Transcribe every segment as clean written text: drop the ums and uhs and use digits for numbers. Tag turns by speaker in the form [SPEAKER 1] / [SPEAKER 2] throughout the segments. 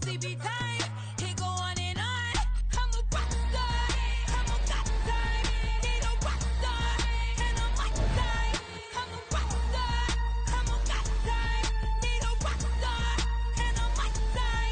[SPEAKER 1] sleepy time. It go on and on. I'm a rock star. I'm a god star. Need a rock star. And a rock star. I'm a rock star. I'm a god star. Need a rock star. And a rock star.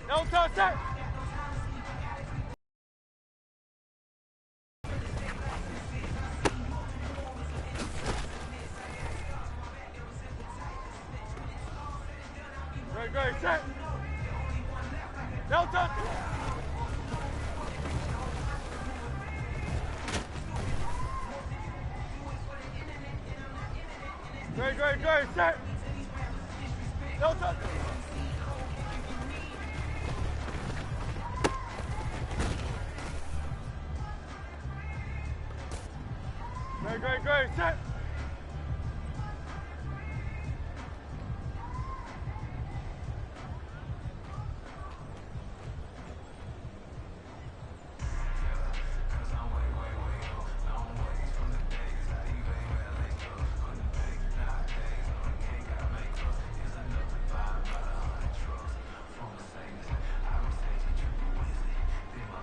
[SPEAKER 2] No touch that. Great, set. No touch. Great, set. No touch. Great, set.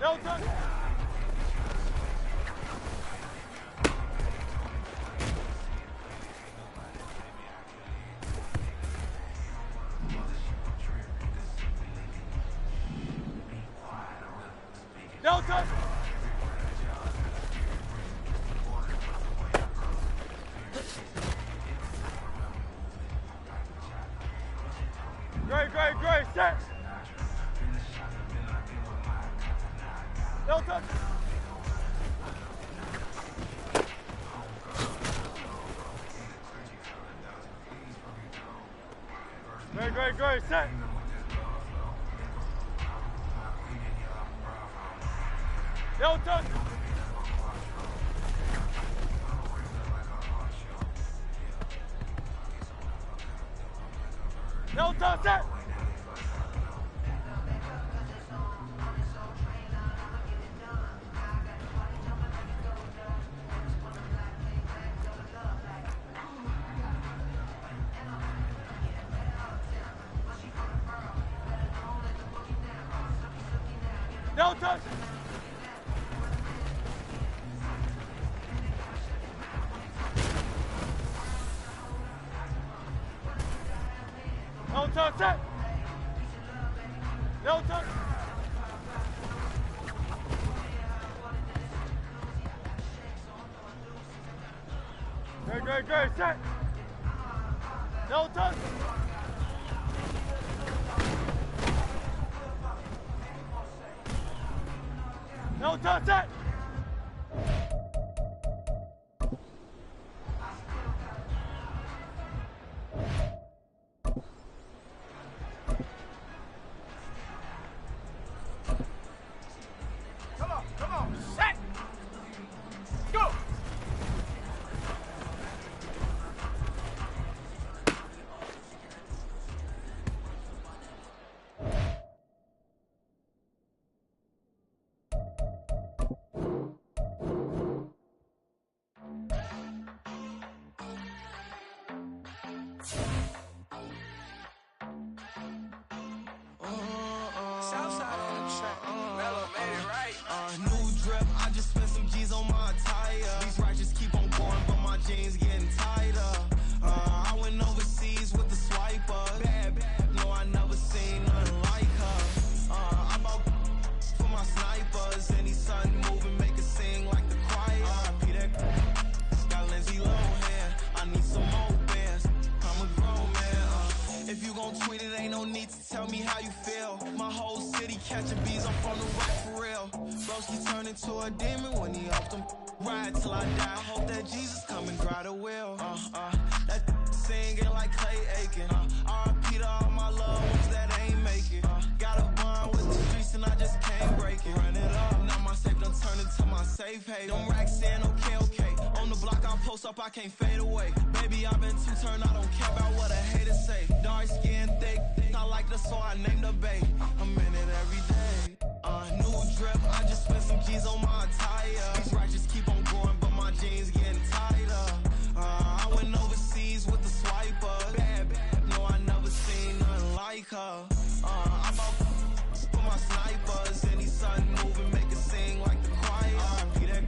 [SPEAKER 2] No touch. No touch. Great, set. No touch. Great, set. No touch. No touch that. No touch. No touch that. No touch. Great, set. No touch. No touch that. Come on, set. Go.
[SPEAKER 3] Southside on the track. Mellow made it right. New drip, I just spent some G's on my attire. These righteous keep on going, but my jeans getting tighter. I went overseas with the swiper. Bad, no, I never seen nothing like her. I bought for my snipers. Any sun moving, make it sing like the choir. Peter got Lindsay Lohan. I need some more bands. I'm a grown man. If you gon' tweet it, ain't no need to tell me how you feel. My whole city catching bees, I'm from the rock for real. hell. Broski turned into a demon when he off them. Ride till I die. I hope that Jesus come and grind the wheel. That singing like Clay Aiken. R.I.P. to all my loved ones that ain't make it. Got a bond with the streets and I just can't break it. Run it up, now my safe done turned into my safe haven. Them racks in, okay. On the block I post up, I can't fade away. Baby, I've been too turned, I don't care about what a hater say. Dark skin, thick, I like the so I named the babe. I'm in it every day. New drip, I just spent some G's on my attire. These righteous keep on going, but my jeans getting tighter. I went overseas with the swiper. Bad, no, I never seen nothing like her. I bought for my snipers. Any sudden moving, make it sing like the choir. R.I.P. that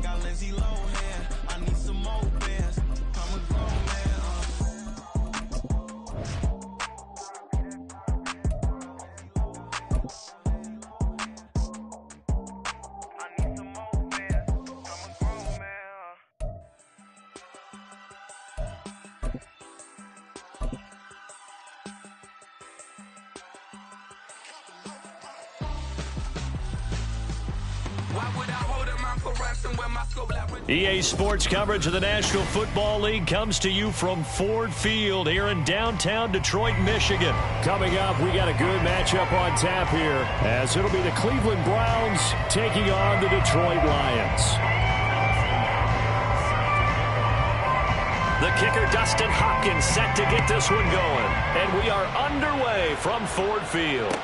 [SPEAKER 3] got Lindsay Lohan. I need some more bands. I'm a grown man.
[SPEAKER 4] EA Sports coverage of the National Football League comes to you from Ford Field here in downtown Detroit, Michigan. Coming up, we got a good matchup on tap here, as it'll be the Cleveland Browns taking on the Detroit Lions. The kicker, Dustin Hopkins, set to get this one going. And we are underway from Ford Field.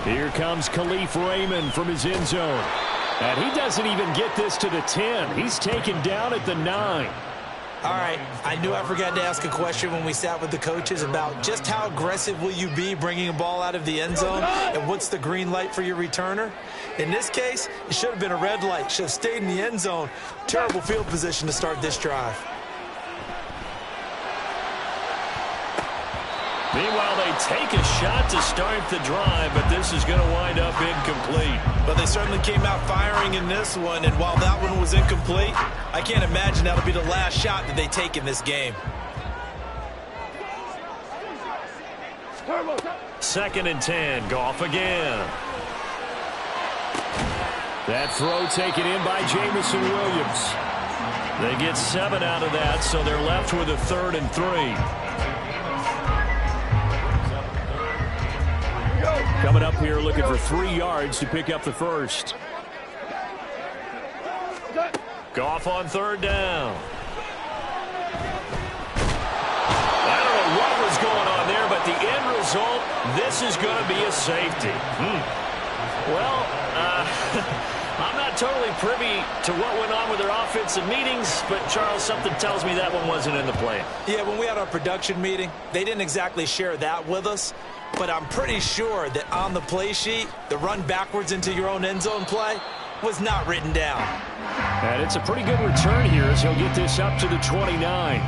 [SPEAKER 4] Here comes Khalif Raymond from his end zone. And he doesn't even get this to the 10. He's taken down at the 9.
[SPEAKER 5] All right, I knew I forgot to ask a question when we sat with the coaches about just how aggressive will you be bringing a ball out of the end zone, and what's the green light for your returner? In this case, it should have been a red light. Should have stayed in the end zone. Terrible field position to start this drive.
[SPEAKER 4] Meanwhile, they take a shot to start the drive, but this is going to wind up incomplete.
[SPEAKER 5] But they certainly came out firing in this one, and while that one was incomplete, I can't imagine that'll be the last shot that they take in this game.
[SPEAKER 4] Second and 10, Goff again. That throw taken in by Jamison Williams. They get 7 out of that, so they're left with a 3rd and 3. Coming up here looking for 3 yards to pick up the first. Goff on 3rd down. I don't know what was going on there, but the end result, this is going to be a safety. Well, I'm not totally privy to what went on with their offensive meetings, but Charles, something tells me that one wasn't in the plan.
[SPEAKER 5] Yeah, when we had our production meeting, they didn't exactly share that with us. But I'm pretty sure that on the play sheet, the run backwards into your own end zone play was not written down.
[SPEAKER 4] And it's a pretty good return here as he'll get this up to the 29.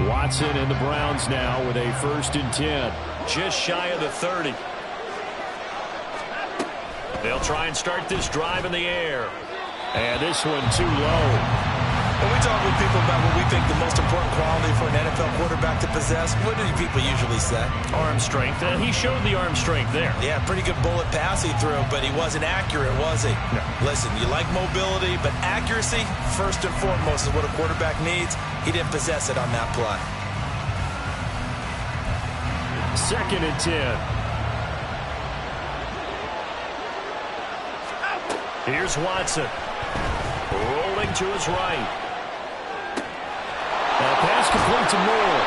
[SPEAKER 4] Watson and the Browns now with a 1st and 10. Just shy of the 30. They'll try and start this drive in the air. And this one too low.
[SPEAKER 5] When we talk with people about what we think the most important quality for an NFL quarterback to possess, what do people usually say?
[SPEAKER 4] Arm strength. He showed the arm strength there.
[SPEAKER 5] Yeah, pretty good bullet pass he threw, but he wasn't accurate, was he?
[SPEAKER 4] No.
[SPEAKER 5] Listen, you like mobility, but accuracy, first and foremost, is what a quarterback needs. He didn't possess it on that play.
[SPEAKER 4] 2nd and 10. Here's Watson. Rolling to his right. Pass complete to Moore.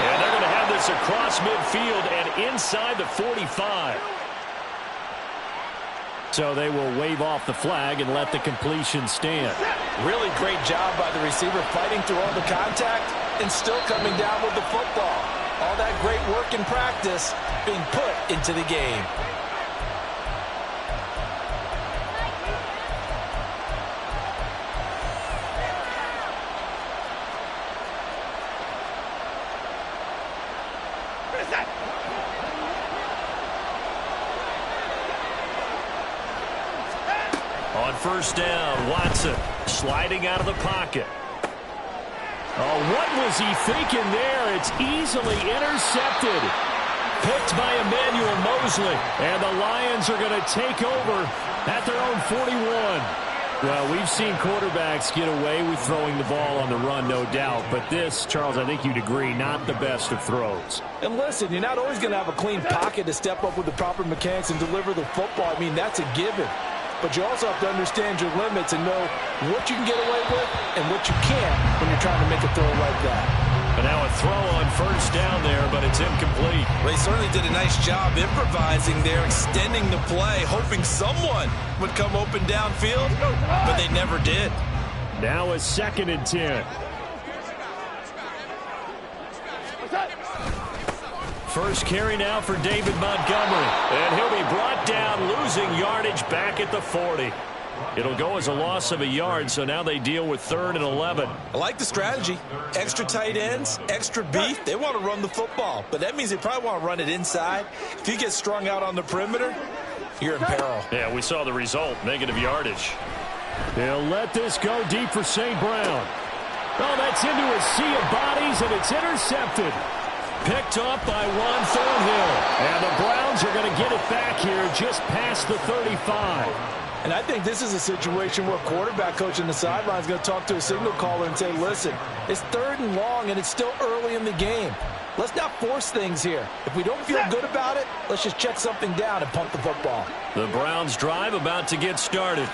[SPEAKER 4] And they're going to have this across midfield and inside the 45. So they will wave off the flag and let the completion stand.
[SPEAKER 5] Really great job by the receiver fighting through all the contact and still coming down with the football. All that great work in practice being put into the game. On 1st down, Watson sliding out of the pocket.
[SPEAKER 4] Oh, what was he thinking there? It's easily intercepted. Picked by Emmanuel Mosley. And the Lions are going to take over at their own 41. Well, we've seen quarterbacks get away with throwing the ball on the run, no doubt. But this, Charles, I think you'd agree, not the best of throws.
[SPEAKER 5] And listen, you're not always going to have a clean pocket to step up with the proper mechanics and deliver the football. I mean, that's a given. But you also have to understand your limits and know what you can get away with and what you can't when you're trying to make a throw like that.
[SPEAKER 4] And now a throw on first down there, but it's incomplete.
[SPEAKER 5] Well, he certainly did a nice job improvising there, extending the play, hoping someone would come open downfield, but they never did.
[SPEAKER 4] Now a 2nd and 10. First carry now for David Montgomery. And he'll be brought down, losing yardage back at the 40. It'll go as a loss of a yard, so now they deal with 3rd and 11.
[SPEAKER 5] I like the strategy. Extra tight ends, extra beef. They want to run the football, but that means they probably want to run it inside. If you get strung out on the perimeter, you're in peril.
[SPEAKER 4] Yeah, we saw the result, negative yardage. They'll let this go deep for St. Brown. Oh, that's into a sea of bodies, and it's intercepted. Picked up by Juan Thornhill. And the Browns are going to get it back here just past the 35.
[SPEAKER 5] And I think this is a situation where a quarterback coach in the sideline is going to talk to a signal caller and say, listen, it's 3rd and long, and it's still early in the game. Let's not force things here. If we don't feel good about it, let's just check something down and punt the football.
[SPEAKER 4] The Browns drive about to get started.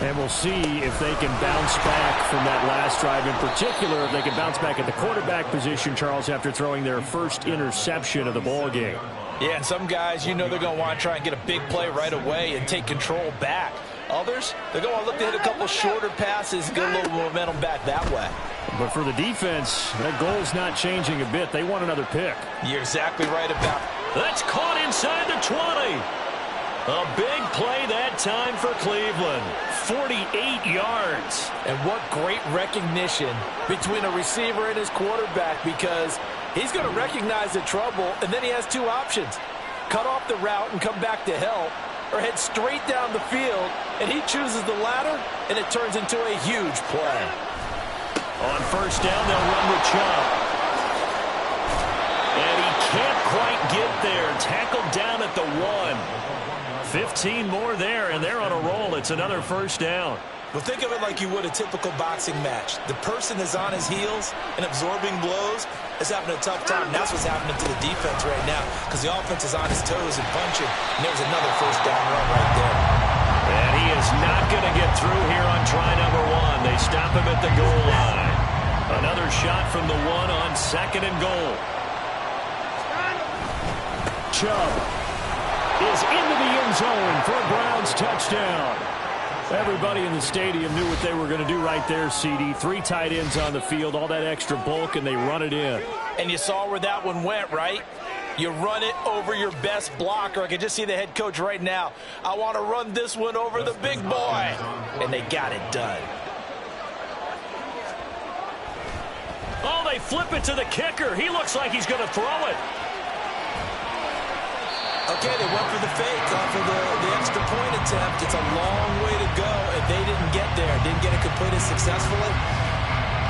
[SPEAKER 4] And we'll see if they can bounce back from that last drive. In particular, if they can bounce back at the quarterback position, Charles, after throwing their first interception of the ball game.
[SPEAKER 5] Yeah, and some guys, you know they're going to want to try and get a big play right away and take control back. Others, they're going to look to hit a couple shorter passes and get a little momentum back that way.
[SPEAKER 4] But for the defense, that goal's not changing a bit. They want another pick.
[SPEAKER 5] You're exactly right about it.
[SPEAKER 4] That's caught inside the 20. A big play that time for Cleveland. 48 yards.
[SPEAKER 5] And what great recognition between a receiver and his quarterback, because he's going to recognize the trouble, and then he has two options. Cut off the route and come back to help, or head straight down the field, and he chooses the latter, and it turns into a huge play.
[SPEAKER 4] On first down, they'll run with Chubb. And he can't quite get there. Tackled down at the 1. 15 more there, and they're on a roll. It's another first down.
[SPEAKER 5] Well, think of it like you would a typical boxing match. The person is on his heels and absorbing blows is having a tough time. And that's what's happening to the defense right now, because the offense is on his toes and punching. And there's another first down run right there.
[SPEAKER 4] And he is not going to get through here on try number 1. They stop him at the goal line. Another shot from the 1 on 2nd and goal. Chubb is into the end zone for a Browns touchdown. Everybody in the stadium knew what they were going to do right there, CD. 3 tight ends on the field, all that extra bulk, and they run it in.
[SPEAKER 5] And you saw where that one went, right? You run it over your best blocker. I can just see the head coach right now. I want to run this one over the big boy. And they got it done.
[SPEAKER 4] Oh, they flip it to the kicker. He looks like he's going to throw it.
[SPEAKER 5] Okay, they went for the fake off of the extra point attempt. It's a long way to go, and they didn't get there. Didn't get it completed successfully.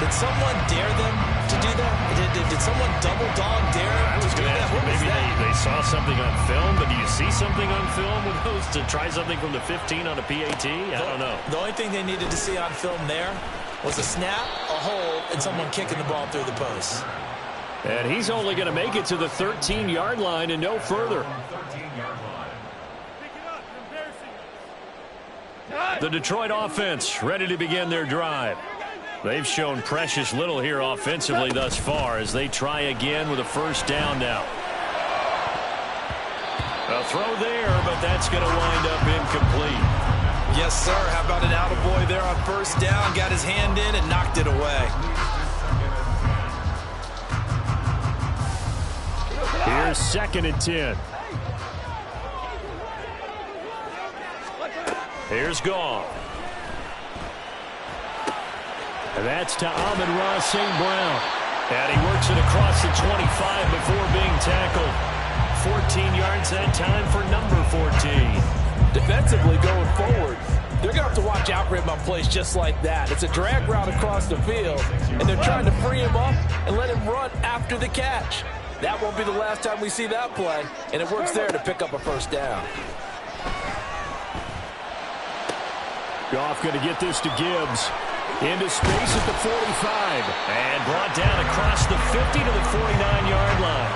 [SPEAKER 5] Did someone dare them to do that? Did someone double dog dare them to do that? What was
[SPEAKER 4] maybe
[SPEAKER 5] that?
[SPEAKER 4] they saw something on film, but do you see something on film with those to try something from the 15 on a PAT? I don't know.
[SPEAKER 5] The only thing they needed to see on film there was a snap, a hold, and someone kicking the ball through the post.
[SPEAKER 4] And he's only going to make it to the 13-yard line and no further. The Detroit offense ready to begin their drive. They've shown precious little here offensively thus far as they try again with a first down now. A throw there, but that's going to wind up incomplete.
[SPEAKER 5] Yes, sir. How about an attaboy there on first down? Got his hand in and knocked it away.
[SPEAKER 4] Here's 2nd and 10. Here's Goff. And that's to Amon-Ra St. Brown. And he works it across the 25 before being tackled. 14 yards that time for number 14.
[SPEAKER 5] Defensively going forward, They're going to have to watch out for him on plays just like that. It's a drag route across the field, and they're trying to free him up and let him run after the catch. That won't be the last time we see that play, and it works there to pick up a first down.
[SPEAKER 4] Goff going to get this to Gibbs. Into space at the 45. And brought down across the 50 to the 49-yard line.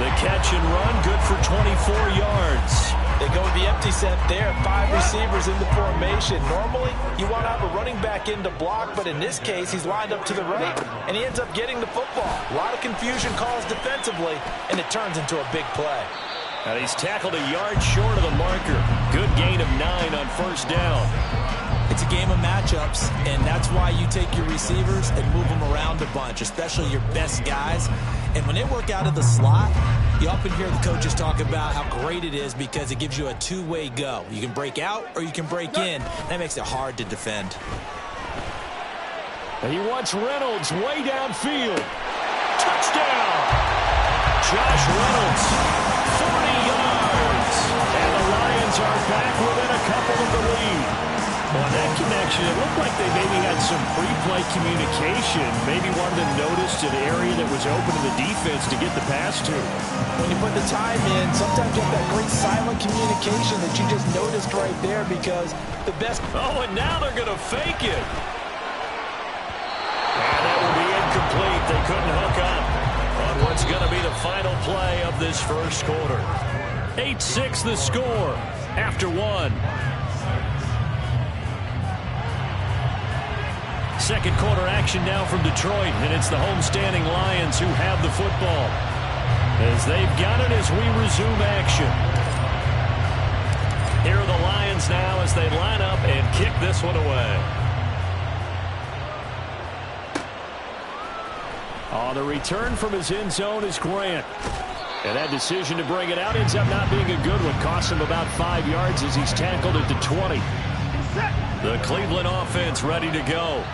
[SPEAKER 4] The catch and run, good for 24 yards.
[SPEAKER 5] They go with the empty set there. 5 receivers in the formation. Normally, you want to have a running back in to block, but in this case, he's lined up to the right, and he ends up getting the football. A lot of confusion caused defensively, and it turns into a big play.
[SPEAKER 4] And he's tackled a yard short of the marker. Good gain of 9 on first down.
[SPEAKER 5] It's a game of matchups, and that's why you take your receivers and move them around a bunch, especially your best guys. And when they work out of the slot, you often hear the coaches talk about how great it is because it gives you a two-way go. You can break out or you can break in. That makes it hard to defend.
[SPEAKER 4] And he wants Reynolds way downfield. Touchdown! Josh Reynolds, 40 yards. And the Lions are back within a couple of the lead. On that connection, it looked like they maybe had some pre-play communication. Maybe one of them noticed an area that was open to the defense to get the pass to.
[SPEAKER 5] When you put the time in, sometimes you have that great silent communication that you just noticed right there because the best...
[SPEAKER 4] Oh, and now they're going to fake it. And that will be incomplete. They couldn't hook up on what's going to be the final play of this first quarter. 8-6 the score after 1. Second quarter action now from Detroit, and it's the homestanding Lions who have the football. As they've got it as we resume action. Here are the Lions now as they line up and kick this one away. On the return from his end zone is Grant. And that decision to bring it out ends up not being a good one. Costs him about 5 yards as he's tackled at the 20. The Cleveland offense ready to go.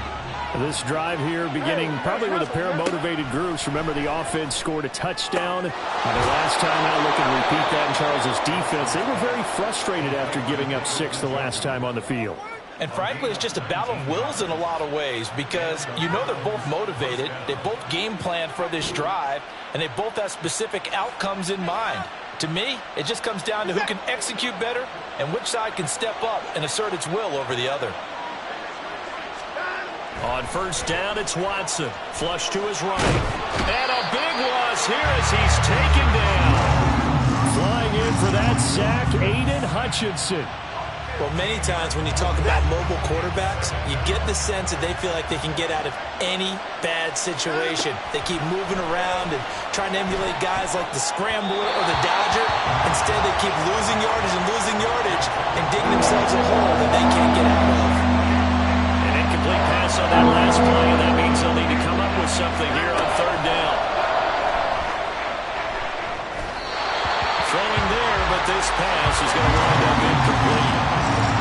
[SPEAKER 4] This drive here beginning probably with a pair of motivated groups. Remember, the offense scored a touchdown. And the last time out, look and repeat that in Charles's defense. They were very frustrated after giving up 6 the last time on the field.
[SPEAKER 5] And frankly, it's just a battle of wills in a lot of ways because you know they're both motivated. They both game plan for this drive, and they both have specific outcomes in mind. To me, it just comes down to who can execute better and which side can step up and assert its will over the other.
[SPEAKER 4] On first down, it's Watson. Flush to his right. And a big loss here as he's taken down. Flying in for that sack, Aiden Hutchinson.
[SPEAKER 5] Well, many times when you talk about mobile quarterbacks, you get the sense that they feel like they can get out of any bad situation. They keep moving around and trying to emulate guys like the Scrambler or the Dodger. Instead, they keep losing yardage and digging themselves a hole that they can't get out of.
[SPEAKER 4] An incomplete pass on that last play, and that means they'll need to come up with something here on third down. Throwing there, but this pass is going to wind up incomplete.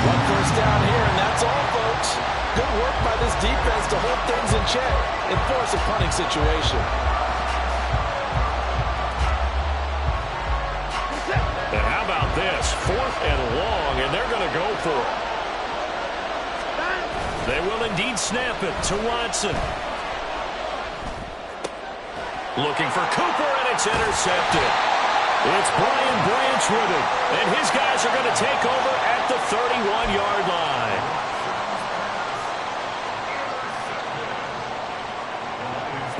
[SPEAKER 5] One first down here, and that's all, folks. Good work by this defense to hold things in check and force a punting situation.
[SPEAKER 4] And how about this? 4th and long, and they're going to go for it. They will indeed snap it to Watson. Looking for Cooper, and it's intercepted. It's Brian Branch with it, and his guys are going to take over at the 31-yard line.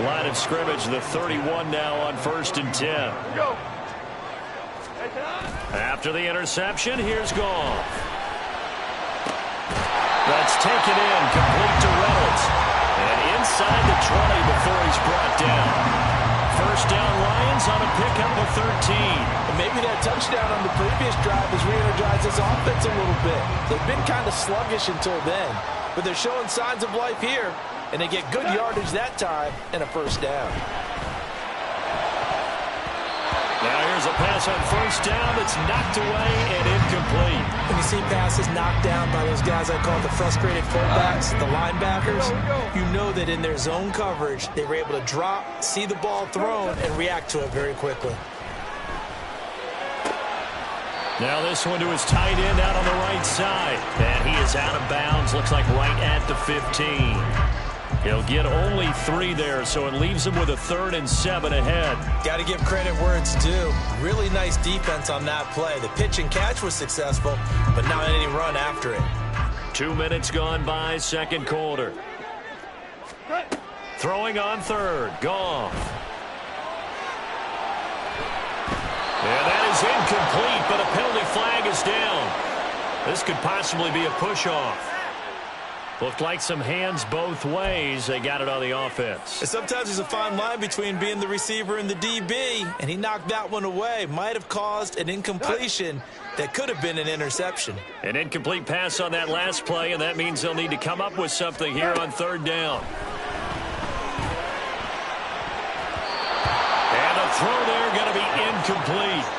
[SPEAKER 4] Line of scrimmage, the 31 now on 1st and 10.
[SPEAKER 2] Go.
[SPEAKER 4] After the interception, here's Goff. That's taken in, complete to Reynolds. And inside the 20 before he's brought down. First down Lions on a pickup of 13.
[SPEAKER 5] And maybe that touchdown on the previous drive has re-energized this offense a little bit. They've been kind of sluggish until then, but they're showing signs of life here, and they get good yardage that time and a first down.
[SPEAKER 4] Now here's a pass on first down that's knocked away and incomplete.
[SPEAKER 5] When you see passes knocked down by those guys I call the frustrated fullbacks, the linebackers, you know that in their zone coverage, they were able to drop, see the ball thrown, and react to it very quickly.
[SPEAKER 4] Now this one to his tight end out on the right side. And he is out of bounds. Looks like right at the 15. He'll get only 3 there, so it leaves him with a 3rd and 7 ahead.
[SPEAKER 5] Got to give credit where it's due. Really nice defense on that play. The pitch and catch was successful, but not any run after it.
[SPEAKER 4] 2 minutes gone by, second quarter. Throwing on 3rd, Goff. And that is incomplete, but a penalty flag is down. This could possibly be a push-off. Looked like some hands both ways. They got it on the offense.
[SPEAKER 5] And sometimes there's a fine line between being the receiver and the DB, and he knocked that one away. Might have caused an incompletion that could have been an interception.
[SPEAKER 4] An incomplete pass on that last play, and that means they'll need to come up with something here on 3rd down. And a throw there going to be incomplete.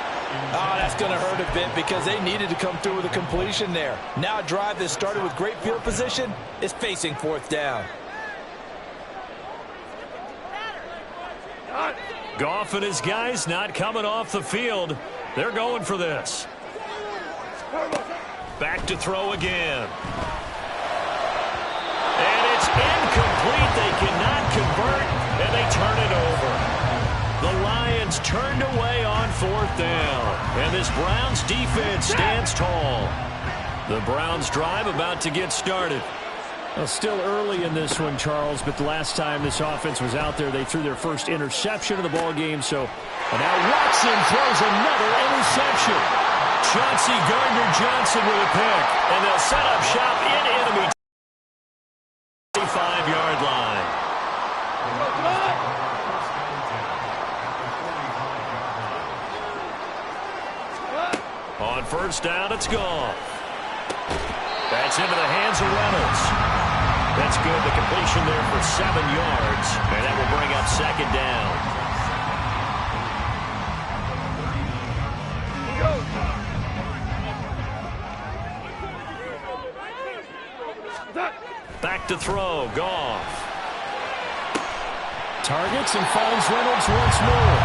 [SPEAKER 5] Oh, that's going to hurt a bit because they needed to come through with a completion there. Now a drive that started with great field position is facing 4th down.
[SPEAKER 4] Goff and his guys not coming off the field. They're going for this. Back to throw again. And it's incomplete. They cannot convert, and they turn it over. The Lions turned away on 4th down. And this Browns defense stands tall. The Browns drive about to get started. Well, still early in this one, Charles, but the last time this offense was out there, they threw their first interception of the ball game. And now Watson throws another interception. Chauncey Gardner-Johnson with a pick. And they'll set up shop in enemy 25-yard line. On 1st down, it's gone. That's into the hands of Reynolds. That's good. The completion there for 7 yards. And that will bring up 2nd down. Back to throw. Goff. Targets and finds Reynolds once more.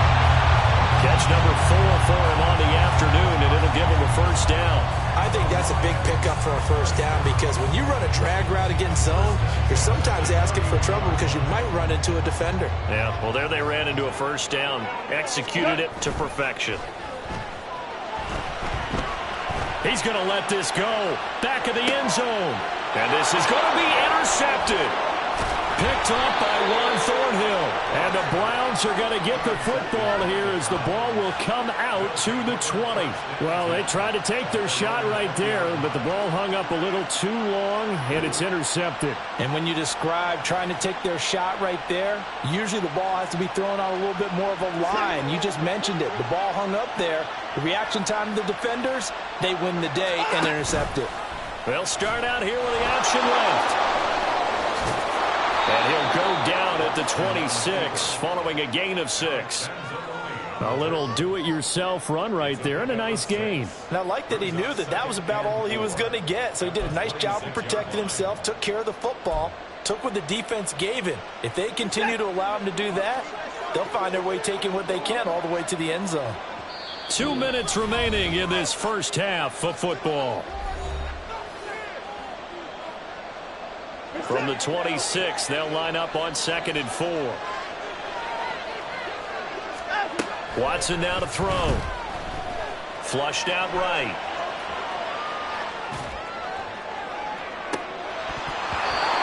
[SPEAKER 4] Catch number 4 for him on the afternoon, and it'll give him a 1st down.
[SPEAKER 5] I think that's a big pickup for a 1st down because when you run a drag route against zone, you're sometimes asking for trouble because you might run into a defender.
[SPEAKER 4] Yeah, well, there they ran into a 1st down. Executed it to perfection. He's going to let this go. Back of the end zone. And this is going to be intercepted. Picked up by Juan Thornhill. And the Browns are going to get the football here as the ball will come out to the 20. Well, they tried to take their shot right there, but the ball hung up a little too long, and it's intercepted.
[SPEAKER 5] And when you describe trying to take their shot right there, usually the ball has to be thrown on a little bit more of a line. You just mentioned it. The ball hung up there. The reaction time of the defenders, they win the day and intercept it.
[SPEAKER 4] They'll start out here with the option left. And he'll go down at the 26 following a gain of 6. A little do-it-yourself run right there and a nice gain.
[SPEAKER 5] And I like that he knew that that was about all he was going to get. So he did a nice job of protecting himself, took care of the football, took what the defense gave him. If they continue to allow him to do that, they'll find their way taking what they can all the way to the end zone.
[SPEAKER 4] 2 minutes remaining in this 1st half of football. From the 26, they'll line up on 2nd and 4. Watson now to throw. Flushed out right.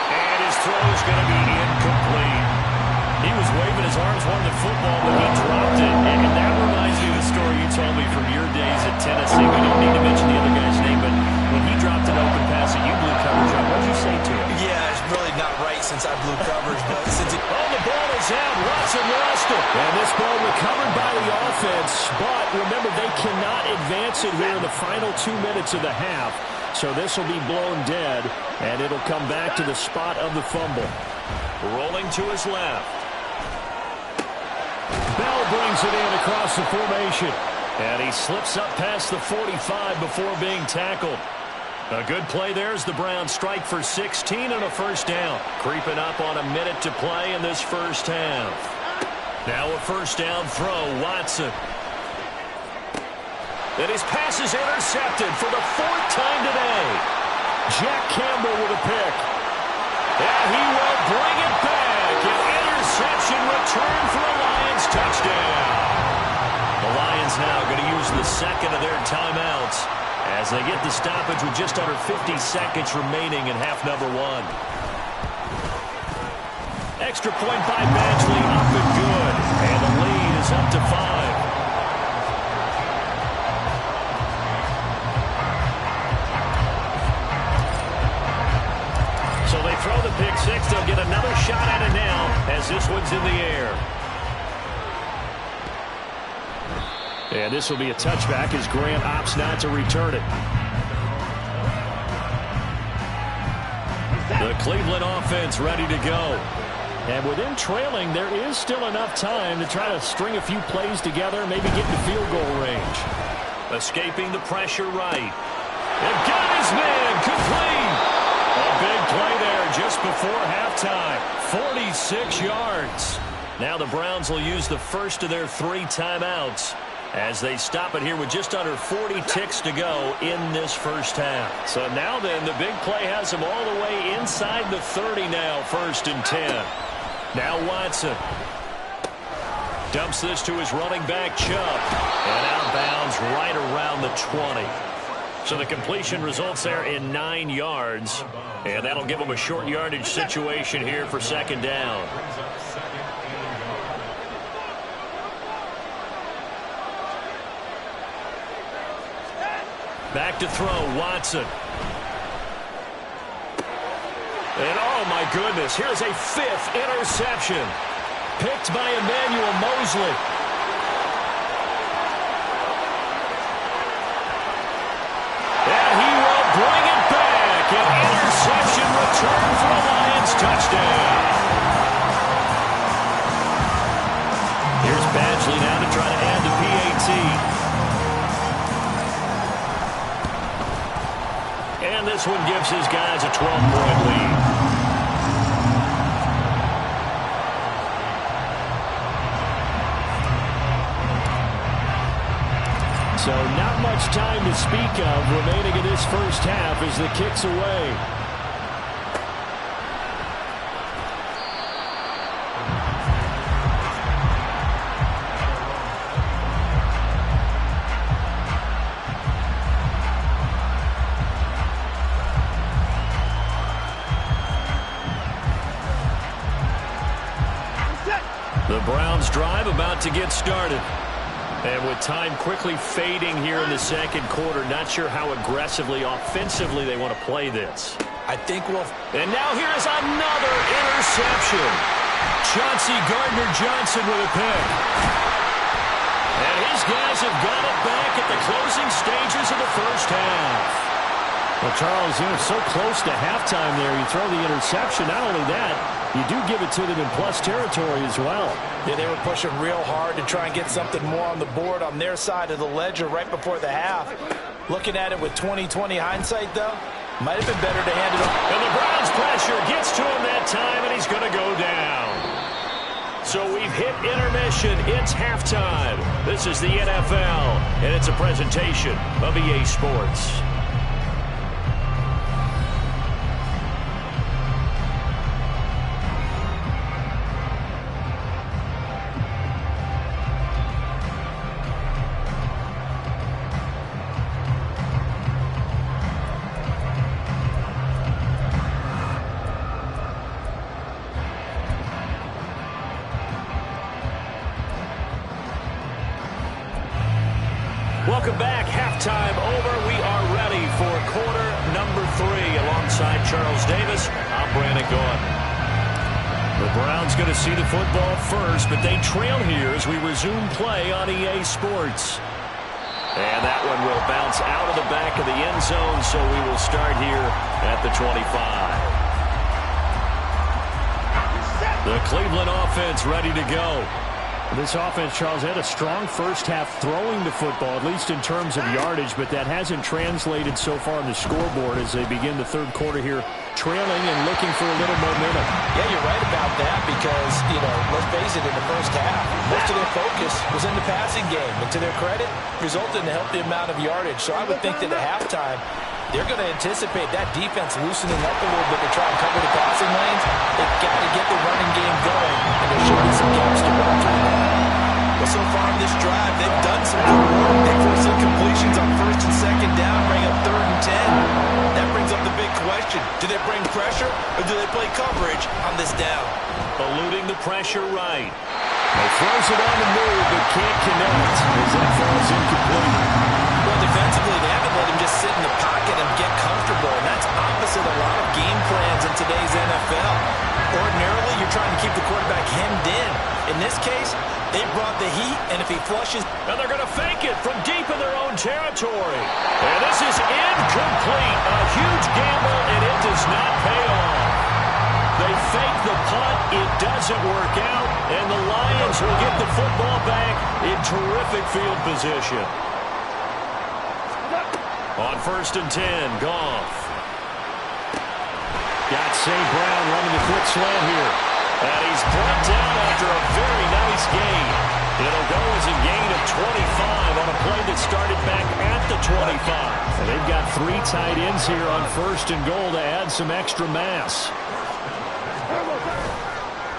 [SPEAKER 4] And his throw is going to be incomplete. He was waving his arms, wanting the football, but he dropped it. And that reminds me of the story you told me from your days at Tennessee. We don't need to mention the other guy's name, but when he dropped an open pass and you blew coverage on, what did you say to him?
[SPEAKER 5] Yeah, it's really not right since I blew coverage, but since he...
[SPEAKER 4] Oh, the ball is out. Watson lost it. And this ball recovered by the offense, but remember, they cannot advance it here in the final 2 minutes of the half. So this will be blown dead, and it'll come back to the spot of the fumble. Rolling to his left. Bell brings it in across the formation. And he slips up past the 45 before being tackled. A good play there as the Browns strike for 16 and a 1st down. Creeping up on a minute to play in this 1st half. Now a 1st down throw, Watson. And his pass is intercepted for the 4th time today. Jack Campbell with a pick. And he will bring it back. An interception return for a Lions touchdown. The Lions now going to use the second of their timeouts as they get the stoppage with just under 50 seconds remaining in half number 1. Extra point by Badgley, up and good. And the lead is up to 5. So they throw the pick six. They'll get another shot at it now as this one's in the air. And this will be a touchback as Grant opts not to return it. The Cleveland offense ready to go. And with them trailing, there is still enough time to try to string a few plays together, maybe get to field goal range. Escaping the pressure right. And got his man complete. A big play there just before halftime. 46 yards. Now the Browns will use the first of their 3 timeouts as they stop it here with just under 40 ticks to go in this first half. So now then, the big play has them all the way inside the 30 now, 1st and 10. Now Watson dumps this to his running back, Chubb, and outbounds right around the 20. So the completion results there in 9 yards, and that'll give them a short yardage situation here for 2nd down. Back to throw, Watson. And oh my goodness, here's a 5th interception. Picked by Emmanuel Mosley. And he will bring it back. An interception return for a Lions touchdown. Here's Badgley now to try to add the PAT. And this one gives his guys a 12-point lead. So not much time to speak of remaining in this first half as the kick's away. The Browns drive about to get started. And with time quickly fading here in the 2nd quarter, not sure how aggressively, offensively they want to play this.
[SPEAKER 5] I think we'll...
[SPEAKER 4] And now here is another interception. Chauncey Gardner-Johnson with a pick. And his guys have got it back at the closing stages of the first half. Well, Charles, you're so close to halftime there. You throw the interception. Not only that, you do give it to them in plus territory as well.
[SPEAKER 5] Yeah, they were pushing real hard to try and get something more on the board on their side of the ledger right before the half. Looking at it with 20/20 hindsight, though, might have been better to hand it off.
[SPEAKER 4] And the Browns pressure gets to him that time, and he's going to go down. So we've hit intermission. It's halftime. This is the NFL, and it's a presentation of EA Sports. Welcome back. Halftime over. We are ready for quarter number 3. Alongside Charles Davis, I'm Brandon Gordon. The Browns going to see the football first, but they trail here as we resume play on EA Sports. And that one will bounce out of the back of the end zone, so we will start here at the 25. The Cleveland offense ready to go. This offense, Charles, had a strong first half throwing the football, at least in terms of yardage, but that hasn't translated so far on the scoreboard as they begin the third quarter here, trailing and looking for a little momentum.
[SPEAKER 5] Yeah, you're right about that because, let's face it, in the first half, most of their focus was in the passing game. And to their credit, resulted in a healthy amount of yardage. So I would think that at halftime, they're going to anticipate that defense loosening up a little bit to try and cover the passing lanes. They've got to get the running game going, and there should be some gaps to run through that. But so far in this drive, they've done some good work. They forced some completions on first and second down, bring up 3rd and 10. That brings up the big question. Do they bring pressure, or do they play coverage on this down?
[SPEAKER 4] Eluding the pressure right. He throws it on the move, but can't connect as that falls incomplete.
[SPEAKER 5] Well, defensively, they haven't let him just sit in the pocket and get comfortable, and that's opposite a lot of game plans in today's NFL. Ordinarily, you're trying to keep the quarterback hemmed in. In this case, they brought the heat, and if he flushes...
[SPEAKER 4] And they're going to fake it from deep in their own territory. And this is incomplete. A huge gamble, and it does not pay off. They fake the punt. It doesn't work out, and the Lions will get the football back in terrific field position. On 1st and 10, Goff. Got St. Brown running the quick slant here. And he's brought down after a very nice gain. It'll go as a gain of 25 on a play that started back at the 25. And they've got 3 tight ends here on 1st and goal to add some extra mass.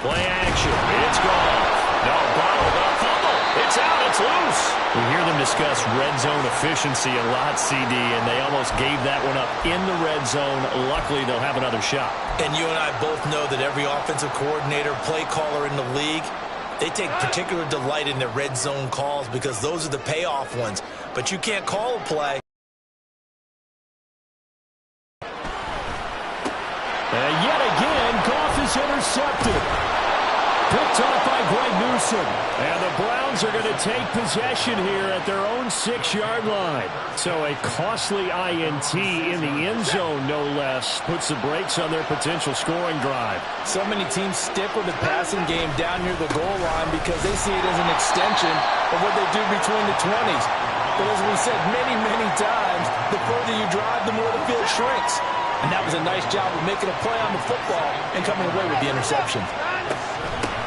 [SPEAKER 4] Play action. It's gone. No, bottle, no fumble. It's out. It's loose. We hear them discuss red zone efficiency a lot, CD, and they almost gave that one up in the red zone. Luckily, they'll have another shot.
[SPEAKER 5] And you and I both know that every offensive coordinator, play caller in the league, they take particular delight in their red zone calls because those are the payoff ones. But you can't call a play.
[SPEAKER 4] And yet again, Goff is intercepted. Picked off by Greg Newsome. And the Browns are going to take possession here at their own 6-yard line. So a costly INT in the end zone, no less, puts the brakes on their potential scoring drive.
[SPEAKER 6] So many teams stick with the passing game down near the goal line because they see it as an extension of what they do between the 20s. But as we said many, many times, the further you drive, the more the field shrinks. And that was a nice job of making a play on the football and coming away with the interception.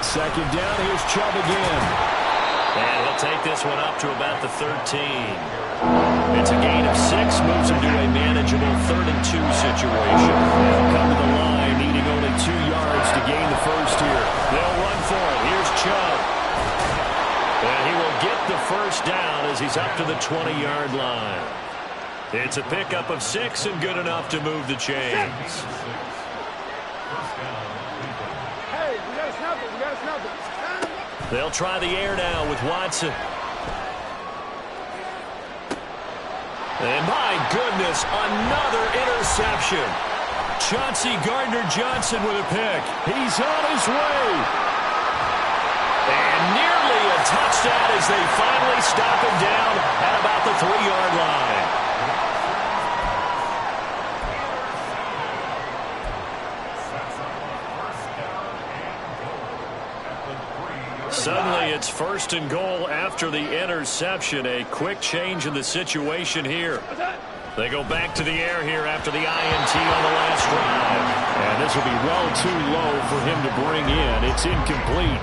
[SPEAKER 4] Second down, here's Chubb again. And he'll take this one up to about the 13. It's a gain of 6, moves him to a manageable 3rd and 2 situation. They'll come to the line, needing only 2 yards to gain the first here. They'll run for it. Here's Chubb. And he will get the first down as he's up to the 20-yard line. It's a pickup of 6 and good enough to move the chains. They'll try the air now with Watson. And my goodness, another interception. Chauncey Gardner-Johnson with a pick. He's on his way. And nearly a touchdown as they finally stop him down at about the 3-yard line. Suddenly, it's 1st and goal after the interception. A quick change in the situation here. They go back to the air here after the INT on the last drive. And this will be well too low for him to bring in. It's incomplete.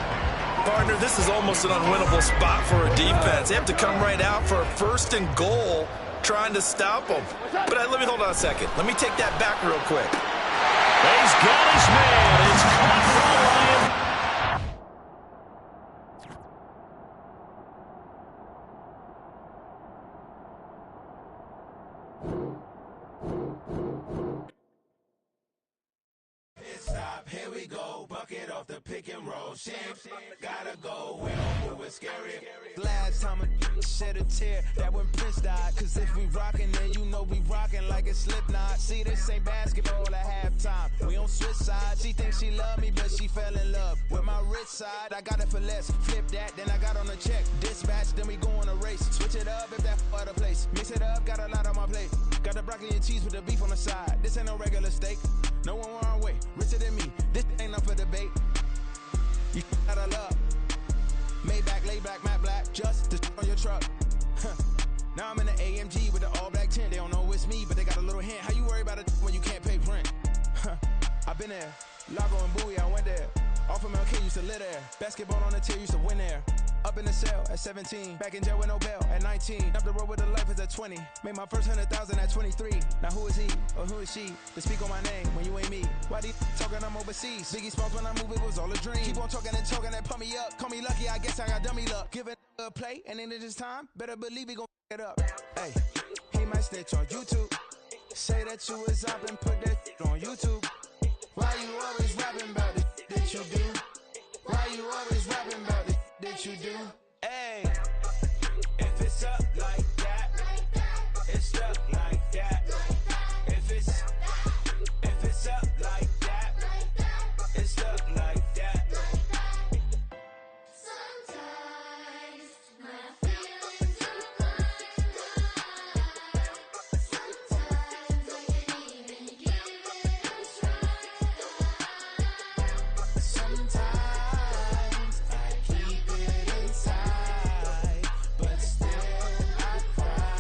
[SPEAKER 5] Partner, this is almost an unwinnable spot for a defense. They have to come right out for a 1st and goal trying to stop them. But let me hold on a second. Let me take that back real quick.
[SPEAKER 4] He's got his man. It's caught for the Lions.
[SPEAKER 3] Here we go, bucket off the pick and roll. Shit, gotta go, we don't move it scary. Last time a shed a tear, that when Prince died. Cause if we rockin', then you know we rockin' like it's Slipknot. See, this ain't basketball at halftime. We on switch sides. She thinks she love me, but she fell in love with my rich side. I got it for less. Flip that, then I got on a check. Dispatch, then we go on a race. Switch it up if that other place. Mix it up, got a lot on my plate. Got the broccoli and cheese with the beef on the side. This ain't no regular steak. No one wrong way, richer than me. This ain't up for debate. You gotta love. Maybach, laid back, matte black, just the on your truck. Now I'm in the AMG with the all black tint. They don't know it's me, but they got a little hint. How you worry about it when you can't pay rent? I've been there. Lago and Bowie, I went there. Off of MLK, used to live there. Basketball on the tier, used to win there. Up in the cell at 17. Back in jail with no bail at 19. Up the road with the life is at 20. Made my first 100,000 at 23. Now who is he or who is she to speak on my name when you ain't me? Why these talking I'm overseas? Biggie Smalls when I move, it was all a dream. Keep on talking and talking and pump me up. Call me lucky, I guess I got dummy luck. Give it a play and then it's time. Better believe he gon' it up. Hey, he might snitch on YouTube. Say that you was up and put that on YouTube. Why you always rapping about the that you do? Why you always rapping about the that you do? Hey, if it's up like that, it's stuck like that. If it's up like that, it's stuck like that.
[SPEAKER 1] Sometimes my feelings are blind. Sometimes I can't even give it a try.
[SPEAKER 3] Sometimes I keep it inside, but still I cry.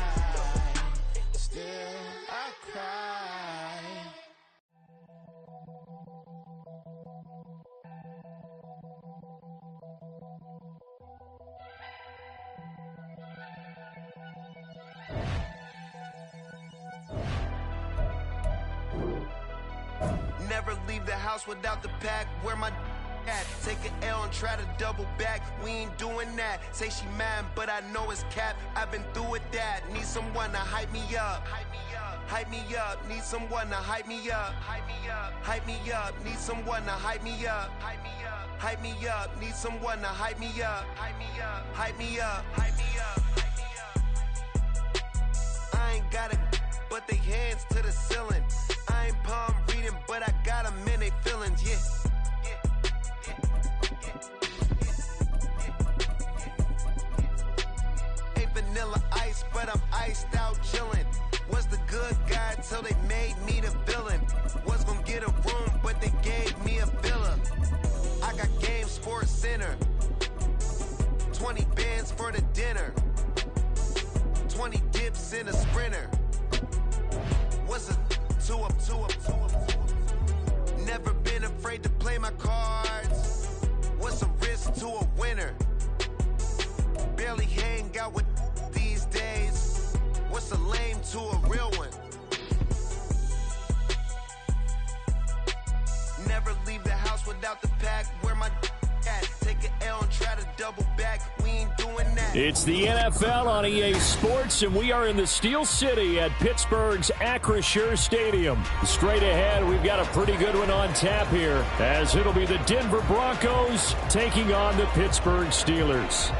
[SPEAKER 3] Still I cry.
[SPEAKER 7] Never leave the house without the pack. Where my at? Take an L and try to double back. We ain't doing that. Say she mad, but I know it's cap. I've been through with that. Need someone to hype me up. Hype me up. Hype me up. Need someone to hype me up. Hype me up. Hype me up. Need someone to hype me up. Hype me up. Hype me up. Need someone to hype me up. Hype me up. Hype me up. Hype me up. Hype me up. I ain't got it, but they hands to the ceiling. I ain't palm reading, but I got them in they feelings, yeah. Ain't vanilla ice, but I'm iced out chillin'. Was the good guy till they made me the villain. Was gonna get a room, but they gave me a villa. I got Game Sports Center. 20 bands for the dinner. 20 dips in a sprinter. What's a two up? Never been afraid to play my cards. What's a risk to a winner? Barely hang out with these days. What's a lame to a real one? Never leave the house without the pack. Where my at? Take an L and try to double back. We ain't doing that.
[SPEAKER 4] It's the NFL on EA Sports, and we are in the Steel City at Pittsburgh's Acrisure Stadium. Straight ahead, we've got a pretty good one on tap here, as it'll be the Denver Broncos taking on the Pittsburgh Steelers.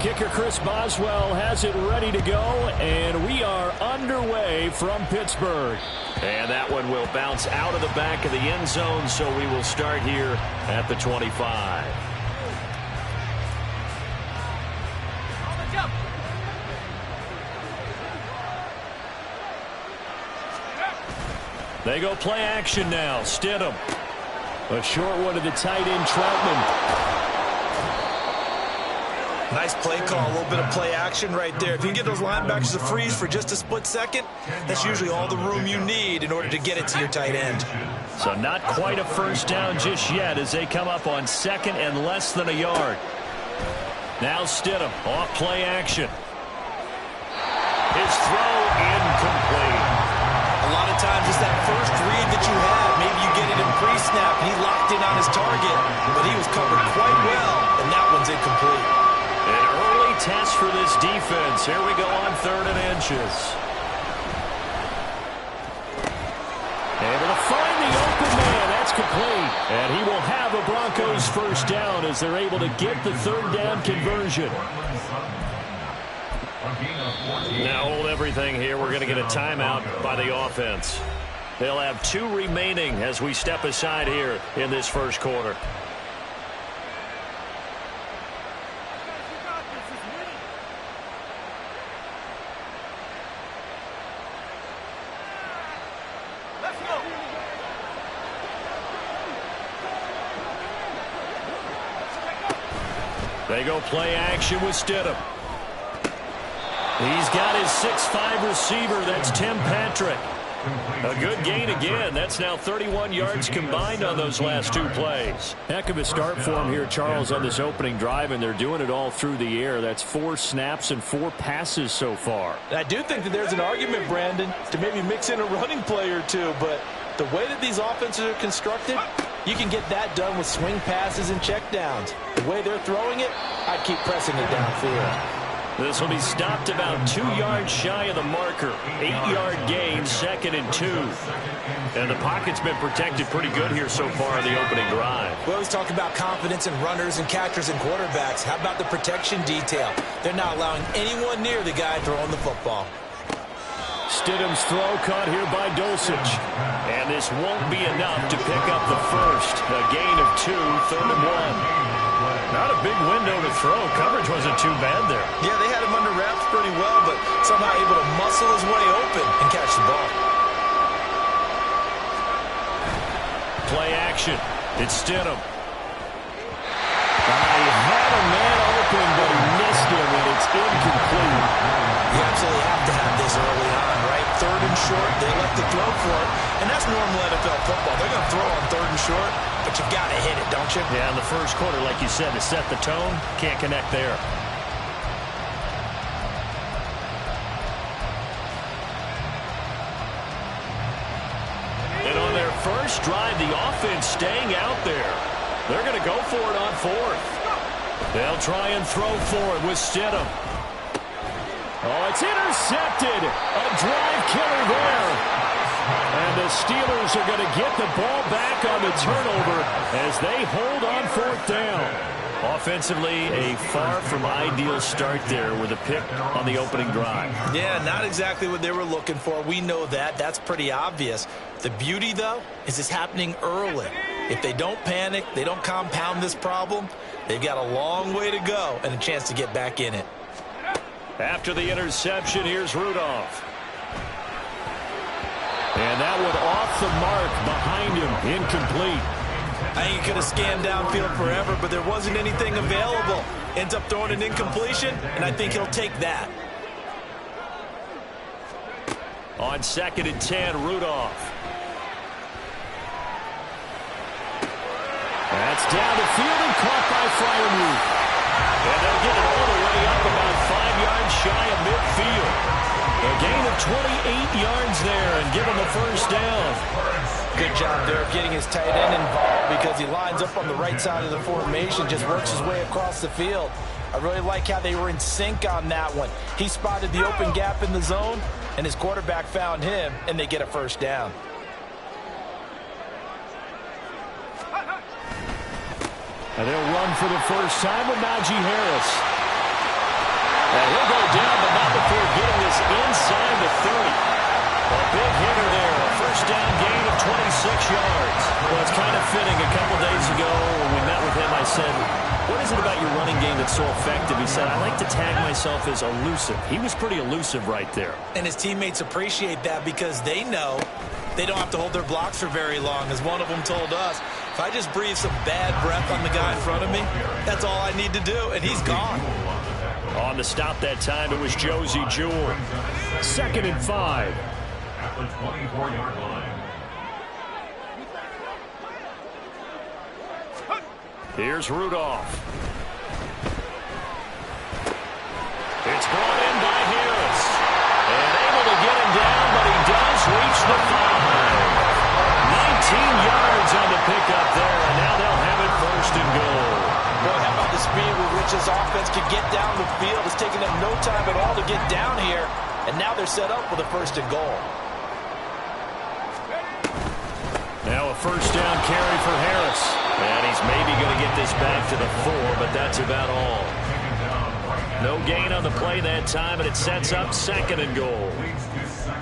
[SPEAKER 4] Kicker Chris Boswell has it ready to go, and we are underway from Pittsburgh. And that one will bounce out of the back of the end zone, so we will start here at the 25. They go play action now. Stidham. A short one to the tight end, Troutman.
[SPEAKER 5] Nice play call, a little bit of play action right there. If you can get those linebackers to freeze for just a split second, that's usually all the room you need in order to get it to your tight end.
[SPEAKER 4] So not quite a first down just yet as they come up on second and less than a yard. Now Stidham off play action. His throw incomplete.
[SPEAKER 5] A lot of times it's that first read that you have. Maybe you get it in pre-snap and he locked in on his target, but he was covered quite well, and that one's incomplete.
[SPEAKER 4] An early test for this defense. Here we go on 3rd and inches. Able to find the open man. That's complete. And he will have a Broncos first down as they're able to get the 3rd down conversion. Now hold everything here. We're going to get a timeout by the offense. They'll have 2 remaining as we step aside here in this first quarter. They go play action with Stidham. He's got his 6'5" receiver. That's Tim Patrick. A good gain again. That's now 31 yards combined on those last 2 plays. Heck of a start for him here, Charles, on this opening drive, and they're doing it all through the air. That's 4 snaps and 4 passes so far.
[SPEAKER 6] I do think that there's an argument, Brandon, to maybe mix in a running play or 2, but the way that these offenses are constructed, you can get that done with swing passes and checkdowns. The way they're throwing it, I'd keep pressing it downfield.
[SPEAKER 4] This will be stopped about 2 yards shy of the marker. 8-yard gain, 2nd and 2. And the pocket's been protected pretty good here so far in the opening drive.
[SPEAKER 5] We always talk about confidence in runners and catchers and quarterbacks. How about the protection detail? They're not allowing anyone near the guy throwing the football.
[SPEAKER 4] Stidham's throw caught here by Dulcich. And this won't be enough to pick up the first. A gain of 2, 3rd and 1. Not a big window to throw. Coverage wasn't too bad there.
[SPEAKER 5] Yeah, they had him under wraps pretty well, but somehow able to muscle his way open and catch the ball.
[SPEAKER 4] Play action. It's Stidham. He had a man open, but he missed him, and it's incomplete.
[SPEAKER 5] You absolutely have to have this early on, right? 3rd and short, they left the throw for it, and that's normal NFL football. They're going to throw on 3rd and short, but you got to hit it, don't you?
[SPEAKER 4] Yeah, in the first quarter, like you said, to set the tone, can't connect there. And on their first drive, the offense staying out there. They're going to go for it on 4th. They'll try and throw for it with Stidham. Oh, it's intercepted. A drive killer there. And the Steelers are going to get the ball back on the turnover as they hold on 4th down. Offensively, a far from ideal start there with a pick on the opening drive.
[SPEAKER 5] Yeah, not exactly what they were looking for. We know that. That's pretty obvious. The beauty, though, is it's happening early. If they don't panic, they don't compound this problem, they've got a long way to go and a chance to get back in it.
[SPEAKER 4] After the interception, here's Rudolph. And that one off the mark behind him, incomplete.
[SPEAKER 5] I think he could have scanned downfield forever, but there wasn't anything available. Ends up throwing an incompletion, and I think he'll take that.
[SPEAKER 4] On 2nd and 10, Rudolph. That's down the field and caught by Freiermuth. And they'll get it all the way up about 5 yards shy of midfield. A gain of 28 yards there and give him the first down.
[SPEAKER 6] Good job there of getting his tight end involved because he lines up on the right side of the formation, just works his way across the field. I really like how they were in sync on that one. He spotted the open gap in the zone, and his quarterback found him, and they get a first down.
[SPEAKER 4] And they'll run for the first time with Najee Harris. And he'll go down, but not before getting this inside the 30. A big hitter there. A first down gain of 26 yards. Well, it's kind of fitting. A couple days ago when we met with him, I said, what is it about your running game that's so effective? He said, I like to tag myself as elusive. He was pretty elusive right there.
[SPEAKER 5] And his teammates appreciate that because they know they don't have to hold their blocks for very long. As one of them told us, if I just breathe some bad breath on the guy in front of me, that's all I need to do, and he's gone.
[SPEAKER 4] On the stop that time, it was Josie Jewell. 2nd and 5.
[SPEAKER 8] At the 24-yard line.
[SPEAKER 4] Here's Rudolph. It's brought in by Harris. And able to get him down, but he does reach the 5. 19 yards on the pickup there, and now they'll have it 1st and goal.
[SPEAKER 6] Boy, how about the speed with which this offense could get down the field? It's taken them no time at all to get down here, and now they're set up with a 1st and goal.
[SPEAKER 4] Now a first down carry for Harris. And he's maybe going to get this back to the 4, but that's about all. No gain on the play that time, and it sets up 2nd and goal.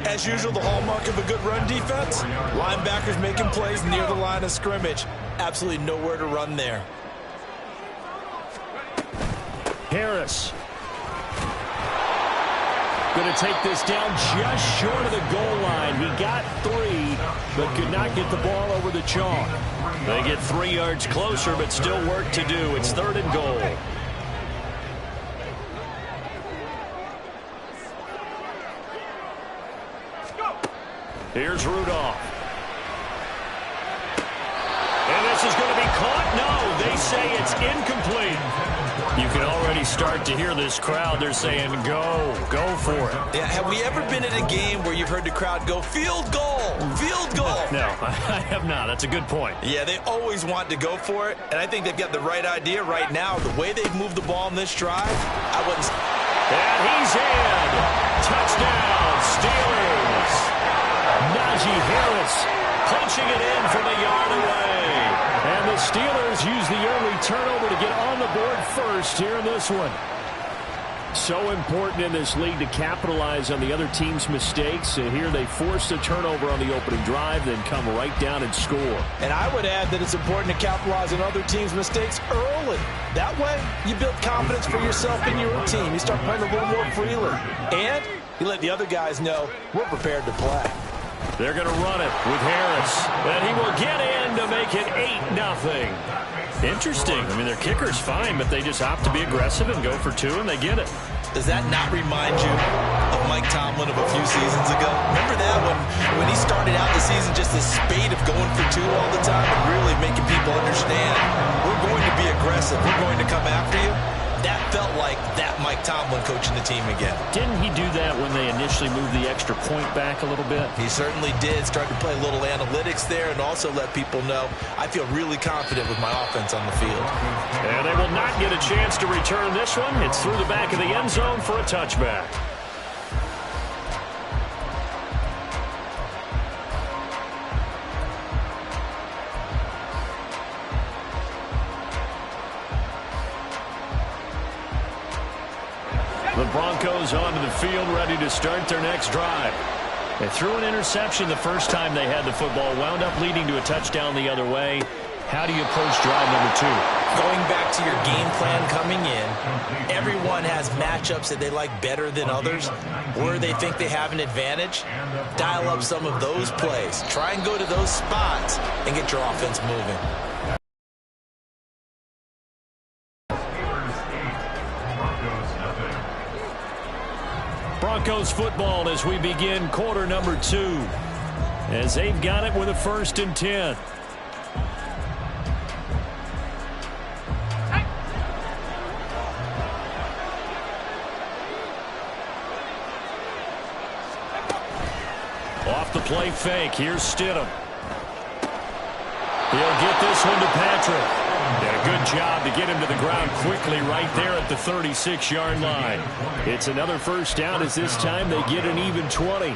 [SPEAKER 5] As usual, the hallmark of a good run defense, linebackers making plays near the line of scrimmage. Absolutely nowhere to run there.
[SPEAKER 4] Harris. Going to take this down just short of the goal line. He got 3, but could not get the ball over the chalk. They get 3 yards closer, but still work to do. It's 3rd and goal. Here's Rudolph. And this is going to be caught. No, they say it's incomplete. You can already start to hear this crowd. They're saying, go for it.
[SPEAKER 5] Yeah, have we ever been at a game where you've heard the crowd go, field goal, field goal?
[SPEAKER 4] No, I have not. That's a good point.
[SPEAKER 5] Yeah, they always want to go for it, and I think they've got the right idea right now. The way they've moved the ball in this drive, I wouldn't...
[SPEAKER 4] And he's in. Touchdown, Steelers. Najee Harris punching it in from a yard away. And the Steelers use the early turnover to get on the board first here in this one. So important in this league to capitalize on the other team's mistakes. Here they force a turnover on the opening drive, then come right down and score.
[SPEAKER 6] And I would add that it's important to capitalize on other teams' mistakes early. That way, you build confidence for yourself and your team. You start playing a little more freely. And you let the other guys know we're prepared to play.
[SPEAKER 4] They're going to run it with Harris. And he will get in to make it 8-0. Interesting. I mean, their kicker's fine, but they just opt to be aggressive and go for 2, and they get it.
[SPEAKER 5] Does that not remind you of Mike Tomlin of a few seasons ago? Remember that when he started out the season just a spate of going for 2 all the time and really making people understand we're going to be aggressive, we're going to come after you? That felt like that Mike Tomlin coaching the team again.
[SPEAKER 4] Didn't he do that when they initially moved the extra point back a little bit?
[SPEAKER 5] He certainly did. Started to play a little analytics there and also let people know I feel really confident with my offense on the field.
[SPEAKER 4] And they will not get a chance to return this one. It's through the back of the end zone for a touchback. The Broncos onto the field, ready to start their next drive. They threw an interception the first time they had the football, wound up leading to a touchdown the other way. How do you approach drive number 2?
[SPEAKER 5] Going back to your game plan coming in, everyone has matchups that they like better than others, where they think they have an advantage. Dial up some of those plays. Try and go to those spots and get your offense moving.
[SPEAKER 4] Broncos football as we begin quarter number 2, as they've got it with a 1st and 10. Off the play fake, here's Stidham. He'll get this one to Patrick. And a good job to get him to the ground quickly right there at the 36-yard line. It's another 1st down as this time they get an even 20.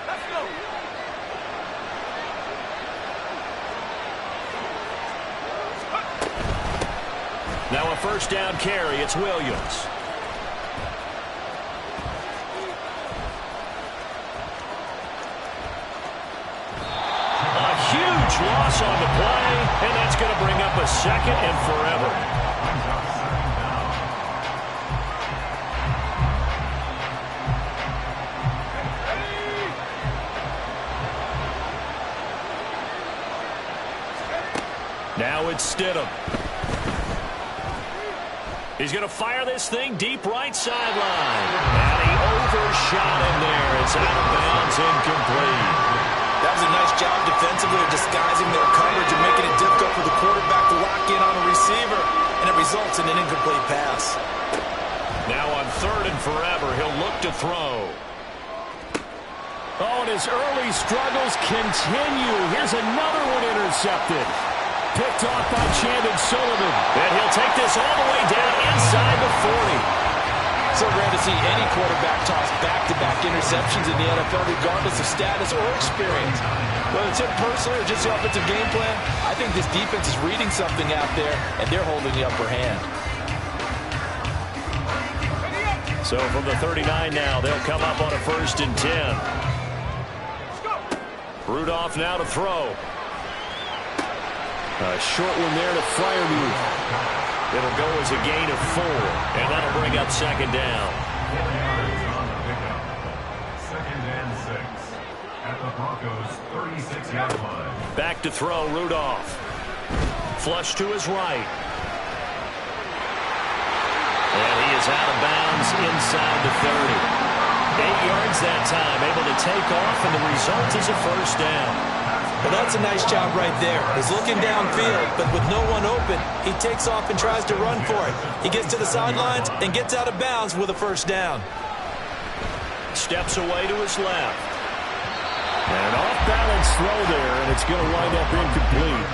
[SPEAKER 2] Let's go.
[SPEAKER 4] Now a 1st down carry. It's Williams. Loss on the play, and that's going to bring up a 2nd and forever. Now it's Stidham. He's going to fire this thing deep right sideline. And he overshot him there. It's out of bounds, incomplete.
[SPEAKER 5] That was a nice job defensively of disguising their coverage and making it difficult for the quarterback to lock in on a receiver, and it results in an incomplete pass.
[SPEAKER 4] Now on 3rd and forever, he'll look to throw. Oh, and his early struggles continue. Here's another one intercepted. Picked off by Chandon Sullivan. And he'll take this all the way down inside the 40.
[SPEAKER 6] So rare to see any quarterback toss back-to-back interceptions in the NFL, regardless of status or experience. Whether it's him personally or just the offensive game plan, I think this defense is reading something out there, and they're holding the upper hand.
[SPEAKER 4] So from the 39 now, they'll come up on a 1st and 10. Rudolph now to throw. A short one there to Freiermuth. It'll go as a gain of 4, and that'll bring up 2nd down.
[SPEAKER 8] 2nd and 6 at the Broncos' 36-yard line.
[SPEAKER 4] Back to throw, Rudolph. Flush to his right. And he is out of bounds inside the 30. 8 yards that time, able to take off, and the result is a 1st down.
[SPEAKER 5] Well, that's a nice job right there. He's looking downfield, but with no one open, he takes off and tries to run for it. He gets to the sidelines and gets out of bounds with a 1st down.
[SPEAKER 4] Steps away to his left. And an off-balance throw there, and it's going to wind up incomplete.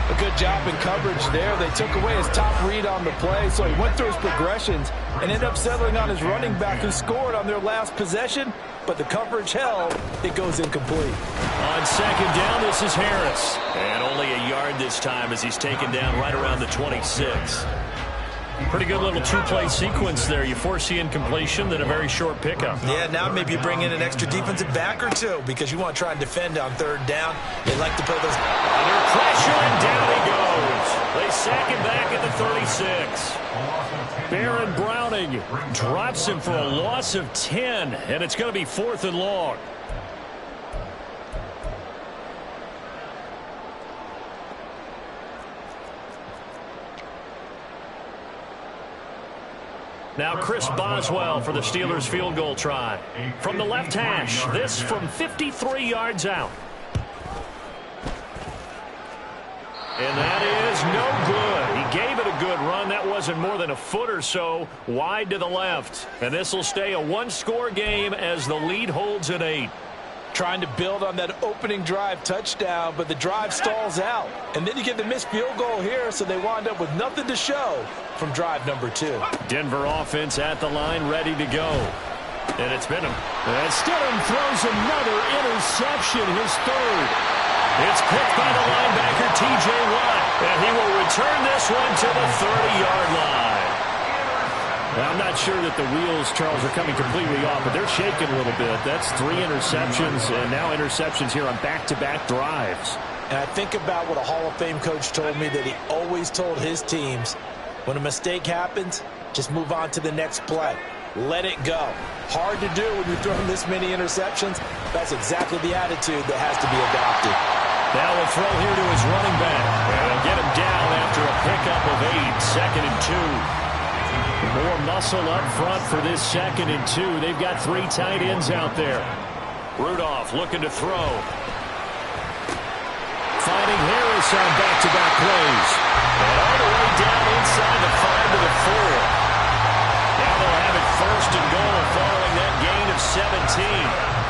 [SPEAKER 6] A good job in coverage there. They took away his top read on the play, so he went through his progressions and ended up settling on his running back who scored on their last possession, but the coverage held. It goes incomplete.
[SPEAKER 4] On 2nd down, this is Harris. And only a yard this time as he's taken down right around the 26. Pretty good little 2-play sequence there. You force the incompletion, then a very short pickup.
[SPEAKER 5] Yeah, now maybe you bring in an extra defensive back or 2 because you want to try and defend on 3rd down. They like to put those
[SPEAKER 4] under pressure, and down he goes. They sack him back at the 36. Baron Browning drops him for a loss of 10, and it's going to be 4th and long. Now Chris Boswell for the Steelers field goal try. From the left hash, this from 53 yards out. And that is no good. He gave it a good run. That wasn't more than a foot or so wide to the left. And this will stay a 1-score game as the lead holds at 8.
[SPEAKER 6] Trying to build on that opening drive touchdown, but the drive stalls out. And then you get the missed field goal here, so they wind up with nothing to show from drive number 2.
[SPEAKER 4] Denver offense at the line, ready to go. And it's been him. And Stidham throws another interception, his 3rd. It's picked by the linebacker, T.J. Watt. And he will return this one to the 30-yard line. Now, I'm not sure that the wheels, Charles, are coming completely off, but they're shaking a little bit. That's 3 interceptions, and now interceptions here on back-to-back drives.
[SPEAKER 5] And I think about what a Hall of Fame coach told me, that he always told his teams, when a mistake happens, just move on to the next play. Let it go. Hard to do when you're throwing this many interceptions. That's exactly the attitude that has to be adopted.
[SPEAKER 4] Now a throw here to his running back. And they'll get him down after a pickup of 8, 2nd and 2. More muscle up front for this 2nd and 2. They've got 3 tight ends out there. Rudolph looking to throw. Finding Harris on back-to-back plays. And all the way down inside the 5 to the 4. Now they'll have it 1st and goal following that gain of 17.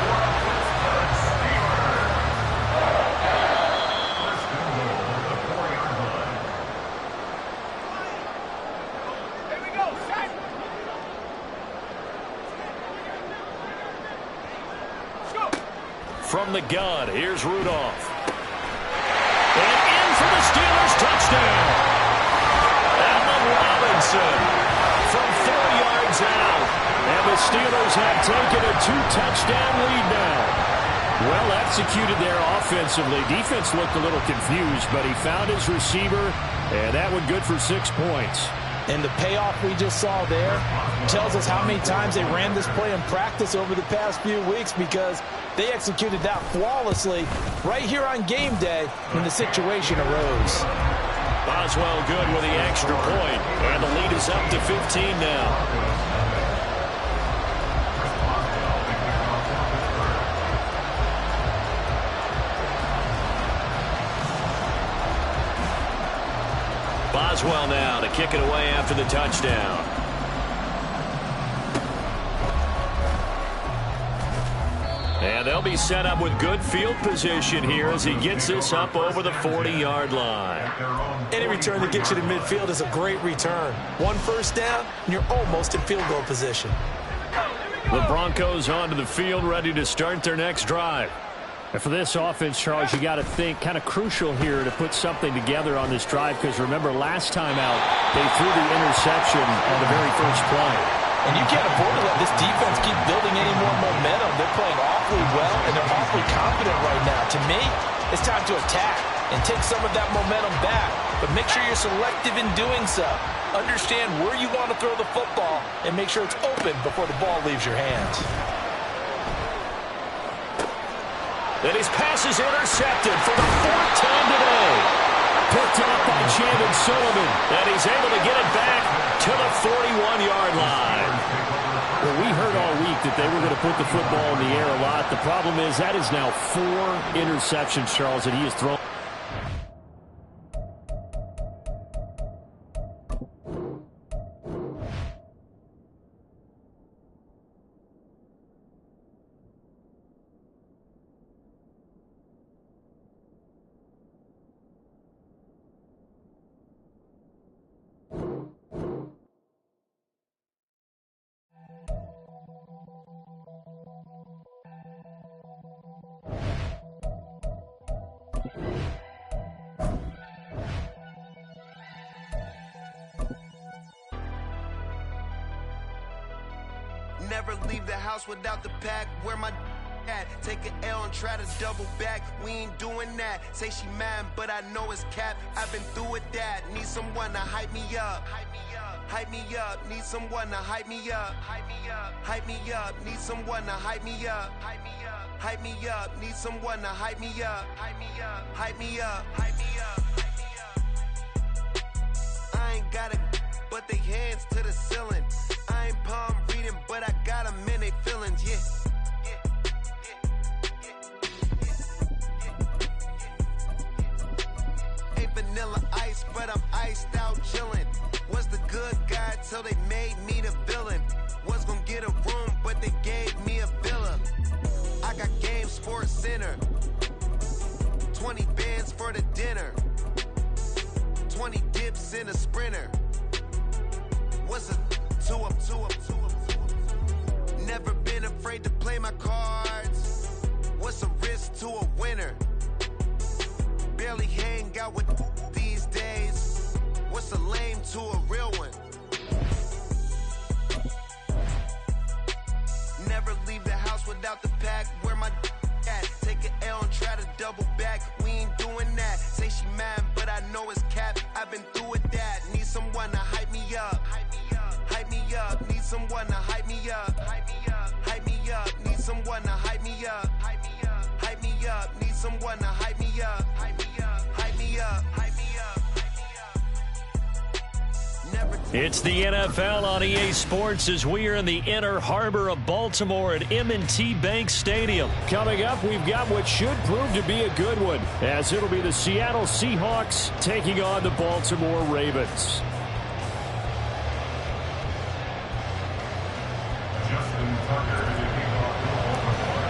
[SPEAKER 4] From the gun, here's Rudolph. And in for the Steelers, touchdown. Allen Robinson from 4 yards out. And the Steelers have taken a 2-touchdown lead now. Well executed there offensively. Defense looked a little confused, but he found his receiver, and that one good for 6 points.
[SPEAKER 6] And the payoff we just saw there tells us how many times they ran this play in practice over the past few weeks, because they executed that flawlessly right here on game day when the situation arose.
[SPEAKER 4] Boswell good with the extra point, and the lead is up to 15 now. Boswell now to kick it away after the touchdown. And they'll be set up with good field position here as he gets this up over the 40-yard line.
[SPEAKER 5] Any return that gets you to midfield is a great return. 1 first down, and you're almost in field goal position.
[SPEAKER 4] The Broncos onto the field, ready to start their next drive. And for this offense, Charles, you got to think kind of crucial here to put something together on this drive, because remember last time out they threw the interception on the very first play.
[SPEAKER 5] And you can't afford to let this defense keep building any more momentum. They're playing awfully well, and they're awfully confident right now. To me, it's time to attack and take some of that momentum back. But make sure you're selective in doing so. Understand where you want to throw the football and make sure it's open before the ball leaves your hands.
[SPEAKER 4] And his pass is intercepted for the fourth time today. Picked off by Chandon Sullivan. And he's able to get it back to the 41-yard line. Well, we heard all week that they were going to put the football in the air a lot. The problem is that is now 4 interceptions, Charles, that he has thrown.
[SPEAKER 7] Never leave the house without the pack. Where my at? Take an L and try to double back. We ain't doing that. Say she mad, but I know it's cap. I've been through with that. Need someone to hype me up. Hype me up. Need someone to hype me up. Hype me up. Need someone to hype me up. Hype me up. Need someone to hype me up. Hype me up. I ain't got it, but they hands to the ceiling. I ain't palm reading, but I got them in they feelings, yeah. Ain't vanilla ice, but I'm iced out chillin'. Was the good guy till they made me the villain. Was gonna get a room, but they gave me a villa. I got Game Sports Center. 20 bands for the dinner. 20 dips in a sprinter. What's a 2 up? Never been afraid to play my cards. What's a risk to a winner? Barely hang out with these days. What's a lame to a real one? Never leave the house without the pack. Where my at? Take an L and try to double back. We ain't doing that. Say she mad, but I know it's cap. I've been through with that. Need someone to hype me up. Hype me up. Need someone to hype me up. Hype me up. Need someone to hype me up. Hype me up. Need someone to hype me up. Hype me up.
[SPEAKER 4] It's the NFL on EA Sports as we are in the inner harbor of Baltimore at M&T Bank Stadium. Coming up, we've got what should prove to be a good one, as it'll be the Seattle Seahawks taking on the Baltimore Ravens.
[SPEAKER 8] Justin Tucker to kick off the Baltimore.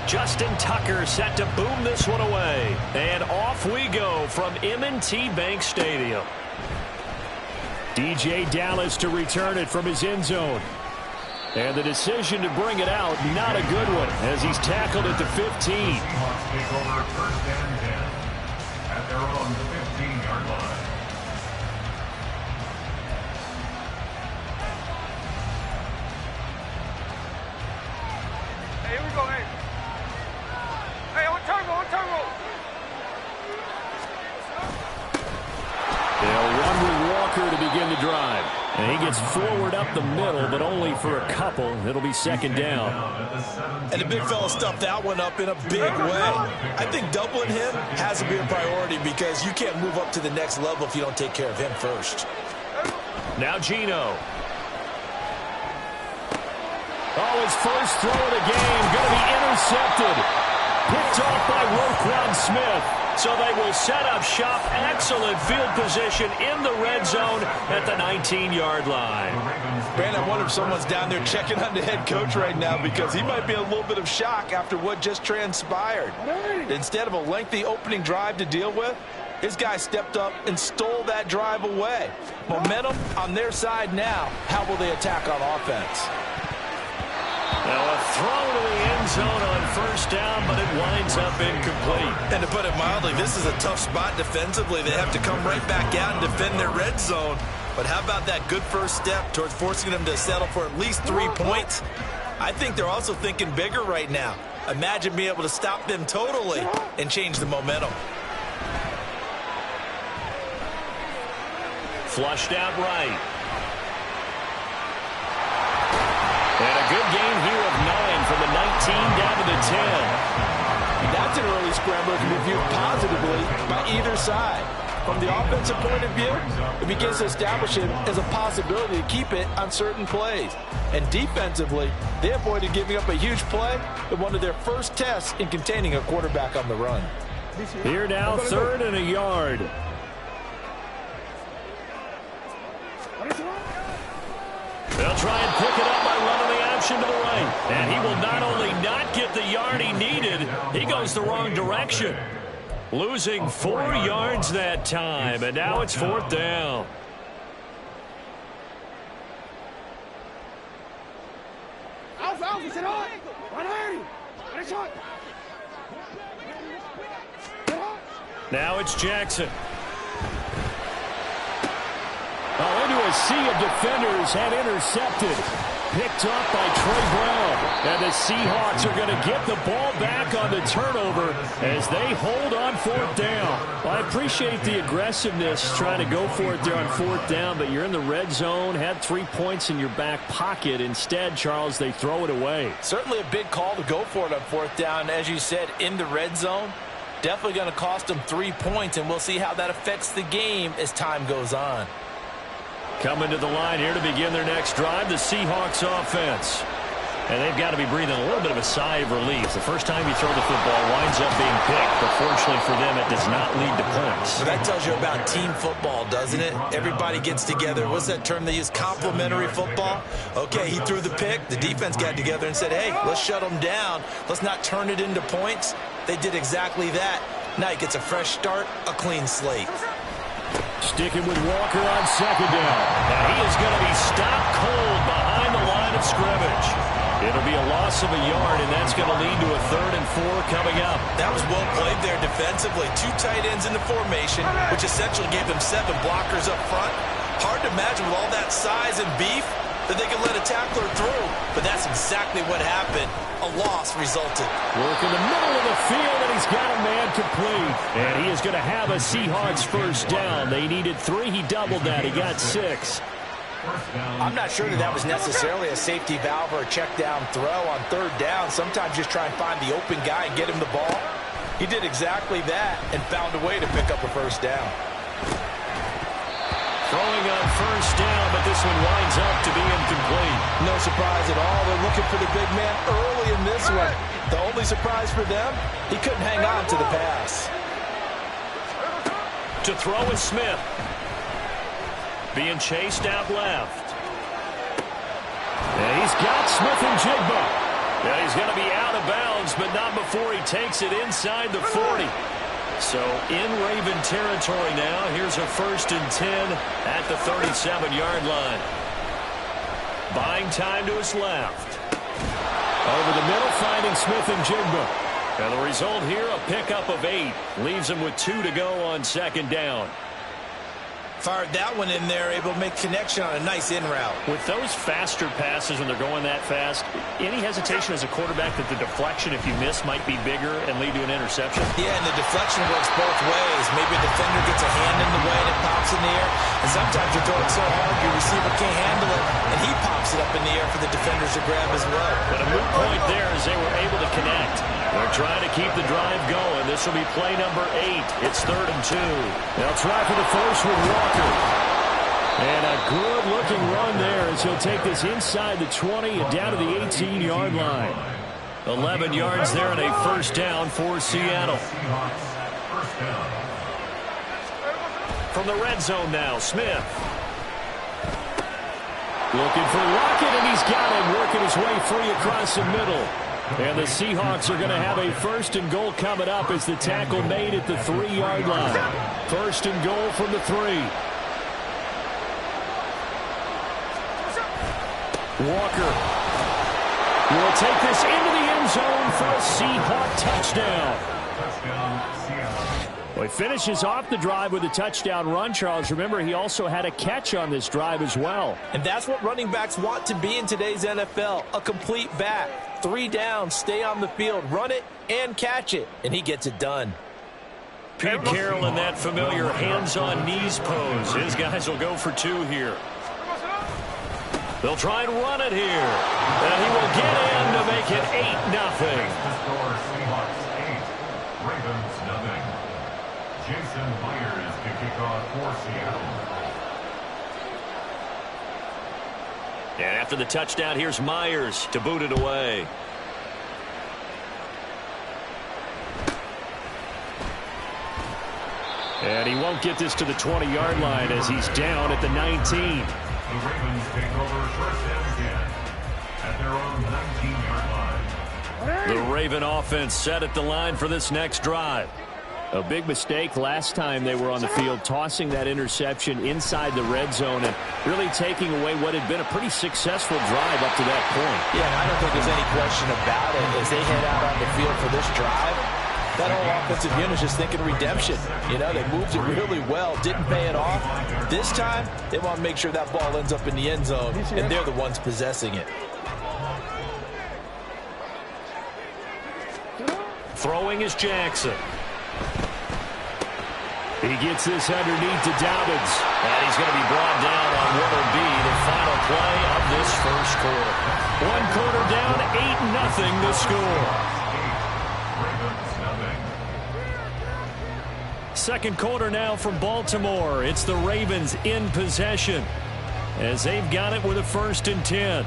[SPEAKER 4] Justin Tucker set to boom this one away. And off we go from M&T Bank Stadium. DJ Dallas to return it from his end zone. And the decision to bring it out, not a good one, as he's tackled at the 15.
[SPEAKER 8] Seahawks take over first and 10 at their own 15-yard line.
[SPEAKER 2] Hey, here we go, hey. Hey, on turbo.
[SPEAKER 4] They'll run with Walker to begin the drive. And he gets forward up the middle, but only for a couple. It'll be second down.
[SPEAKER 5] And the big fella stuffed that one up in a big way. I think doubling him has to be a priority because you can't move up to the next level if you don't take care of him first.
[SPEAKER 4] Now Geno. Oh, his first throw of the game going to be intercepted. Picked off by Roquan Smith. So they will set up shop. Excellent field position in the red zone at the 19-yard line.
[SPEAKER 5] Brandon, I wonder if someone's down there checking on the head coach right now because he might be in a little bit of shock after what just transpired. Instead of a lengthy opening drive to deal with, his guy stepped up and stole that drive away. Momentum on their side now. How will they attack on offense?
[SPEAKER 4] Now a throw to the end zone on first first down, but it winds up incomplete.
[SPEAKER 5] And to put it mildly, this is a tough spot defensively. They have to come right back out and defend their red zone. But how about that good first step towards forcing them to settle for at least 3 points? I think they're also thinking bigger right now. Imagine being able to stop them totally and change the momentum.
[SPEAKER 4] Flushed out right. And a good gain here of 9 from the 19 down to the 10.
[SPEAKER 6] That's an early scramble that can be viewed positively by either side. From the offensive point of view, it begins to establish him as a possibility to keep it on certain plays. And defensively, they avoided giving up a huge play in one of their first tests in containing a quarterback on the run.
[SPEAKER 4] Here now, 3rd and a yard. They'll try and pick it up by running the option to the right. And he will not only not get the yard he needed, he goes the wrong direction. Losing 4 yards that time, and now it's 4th down. Now it's Jackson. Oh, into a sea of defenders, had intercepted. Picked up by Trey Brown. And the Seahawks are going to get the ball back on the turnover as they hold on 4th down. Well, I appreciate the aggressiveness trying to go for it there on 4th down, but you're in the red zone, had 3 points in your back pocket. Instead, Charles, they throw it away.
[SPEAKER 5] Certainly a big call to go for it on 4th down. As you said, in the red zone, definitely going to cost them 3 points, and we'll see how that affects the game as time goes on.
[SPEAKER 4] Coming to the line here to begin their next drive, the Seahawks offense. And they've got to be breathing a little bit of a sigh of relief. The first time you throw the football winds up being picked, but fortunately for them, it does not lead to points.
[SPEAKER 5] But that tells you about team football, doesn't it? Everybody gets together. What's that term they use? Complementary football? Okay, he threw the pick. The defense got together and said, hey, let's shut them down. Let's not turn it into points. They did exactly that. Now he gets a fresh start, a clean slate.
[SPEAKER 4] Sticking with Walker on 2nd down. And he is going to be stopped cold behind the line of scrimmage. It'll be a loss of a yard, and that's going to lead to a 3rd and 4 coming up.
[SPEAKER 5] That was well played there defensively. 2 tight ends in the formation, which essentially gave them 7 blockers up front. Hard to imagine with all that size and beef that they could let a tackler through. But that's exactly what happened. A loss resulted.
[SPEAKER 4] Work in the middle of the field, and he's got a man complete. And he is going to have a Seahawks first down. They needed 3. He doubled that. He got 6.
[SPEAKER 5] I'm not sure that was necessarily a safety valve or a check down throw on 3rd down. Sometimes just try and find the open guy and get him the ball. He did exactly that and found a way to pick up a first down.
[SPEAKER 4] Throwing on first down, but this one winds up to be incomplete.
[SPEAKER 6] No surprise at all. They're looking for the big man early in this one. The only surprise for them, he couldn't hang on to the pass.
[SPEAKER 4] To throw is Smith. Being chased out left. And he's got Smith and Jigba. And he's going to be out of bounds, but not before he takes it inside the 40. So in Raven territory now. Here's a 1st and 10 at the 37-yard line. Buying time to his left. Over the middle, finding Smith and Jigba. And the result here, a pickup of 8. Leaves him with 2 to go on 2nd down.
[SPEAKER 5] Fired that one in there, able to make connection on a nice in route.
[SPEAKER 4] With those faster passes when they're going that fast, any hesitation as a quarterback that the deflection, if you miss, might be bigger and lead to an interception?
[SPEAKER 5] Yeah, and the deflection works both ways. Maybe a defender gets a hand in the way and it pops in the air. And sometimes you throw it so hard your receiver can't handle it, and he pops it up in the air for the defenders to grab as well.
[SPEAKER 4] But a moot point there as they were able to connect. They're trying to keep the drive going. This will be play number 8. It's 3rd and 2. They'll try for the first with Walker. And a good-looking run there as he'll take this inside the 20 and down to the 18-yard line. 11 yards there and a first down for Seattle. From the red zone now, Smith. Looking for Lockett, and he's got him working his way free across the middle. And the Seahawks are going to have a 1st and goal coming up as the tackle made at the 3-yard line. 1st and goal from the 3. Walker will take this into the end zone for a Seahawk touchdown.
[SPEAKER 8] Touchdown, Seattle.
[SPEAKER 4] Well, he finishes off the drive with a touchdown run, Charles. Remember, he also had a catch on this drive as well.
[SPEAKER 6] And that's what running backs want to be in today's NFL, a complete back. 3 downs, stay on the field, run it, and catch it. And he gets it done.
[SPEAKER 4] Pete Carroll in that familiar hands-on knees pose. His guys will go for 2 here. They'll try and run it here. And he will get in to make it 8-0.
[SPEAKER 8] Score Seahawks 8, Ravens 0. Jason Myers to kick off for Seattle.
[SPEAKER 4] And after the touchdown, here's Myers to boot it away. And he won't get this to the 20-yard line as he's down at the 19.
[SPEAKER 8] The Ravens take over first and 10 at their own 19-yard line.
[SPEAKER 4] The Raven offense set at the line for this next drive. A big mistake last time they were on the field, tossing that interception inside the red zone and really taking away what had been a pretty successful drive up to that point.
[SPEAKER 6] Yeah, and I don't think there's any question about it. As they head out on the field for this drive, that whole offensive unit is just thinking redemption. You know, they moved it really well, didn't pay it off. This time, they want to make sure that ball ends up in the end zone, and they're the ones possessing it.
[SPEAKER 4] Throwing is Jackson. He gets this underneath to Dobbins. And he's going to be brought down on what will be the final play of this first quarter. 1 quarter down, 8-0 the score. Second quarter now from Baltimore. It's the Ravens in possession as they've got it with a 1st and 10.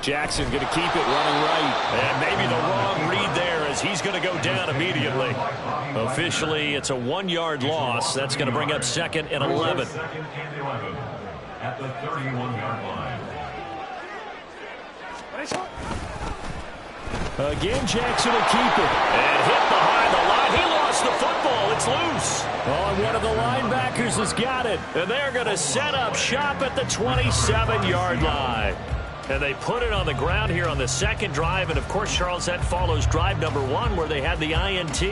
[SPEAKER 4] Jackson going to keep it running right. And maybe the wrong read there as he's going to go down immediately. Officially, it's a 1-yard loss. That's going to bring up 2nd and 11.
[SPEAKER 8] Second and 11 at the 31-yard line.
[SPEAKER 4] Again, Jackson will keep it. And hit behind the line. He lost the football. It's loose. Oh, and one of the linebackers has got it. And they're going to set up shop at the 27-yard line. And they put it on the ground here on the second drive. And, of course, Charles, that follows drive number 1 where they had the INT.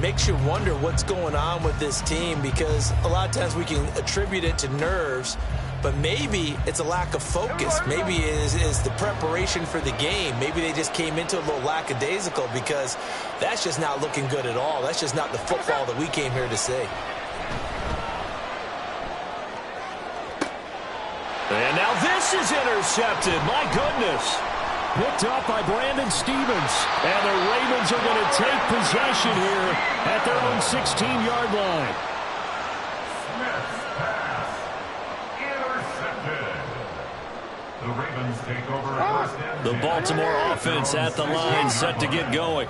[SPEAKER 6] Makes you wonder what's going on with this team because a lot of times we can attribute it to nerves, but maybe it's a lack of focus. Maybe it is the preparation for the game. Maybe they just came into a little lackadaisical because that's just not looking good at all. That's just not the football that we came here to see.
[SPEAKER 4] And now this is intercepted. My goodness. Picked up by Brandon Stevens. And the Ravens are going to take possession here at their own 16-yard line.
[SPEAKER 8] Smith's pass intercepted. The Ravens take over first and 10.
[SPEAKER 4] The Baltimore offense at the line set to get going.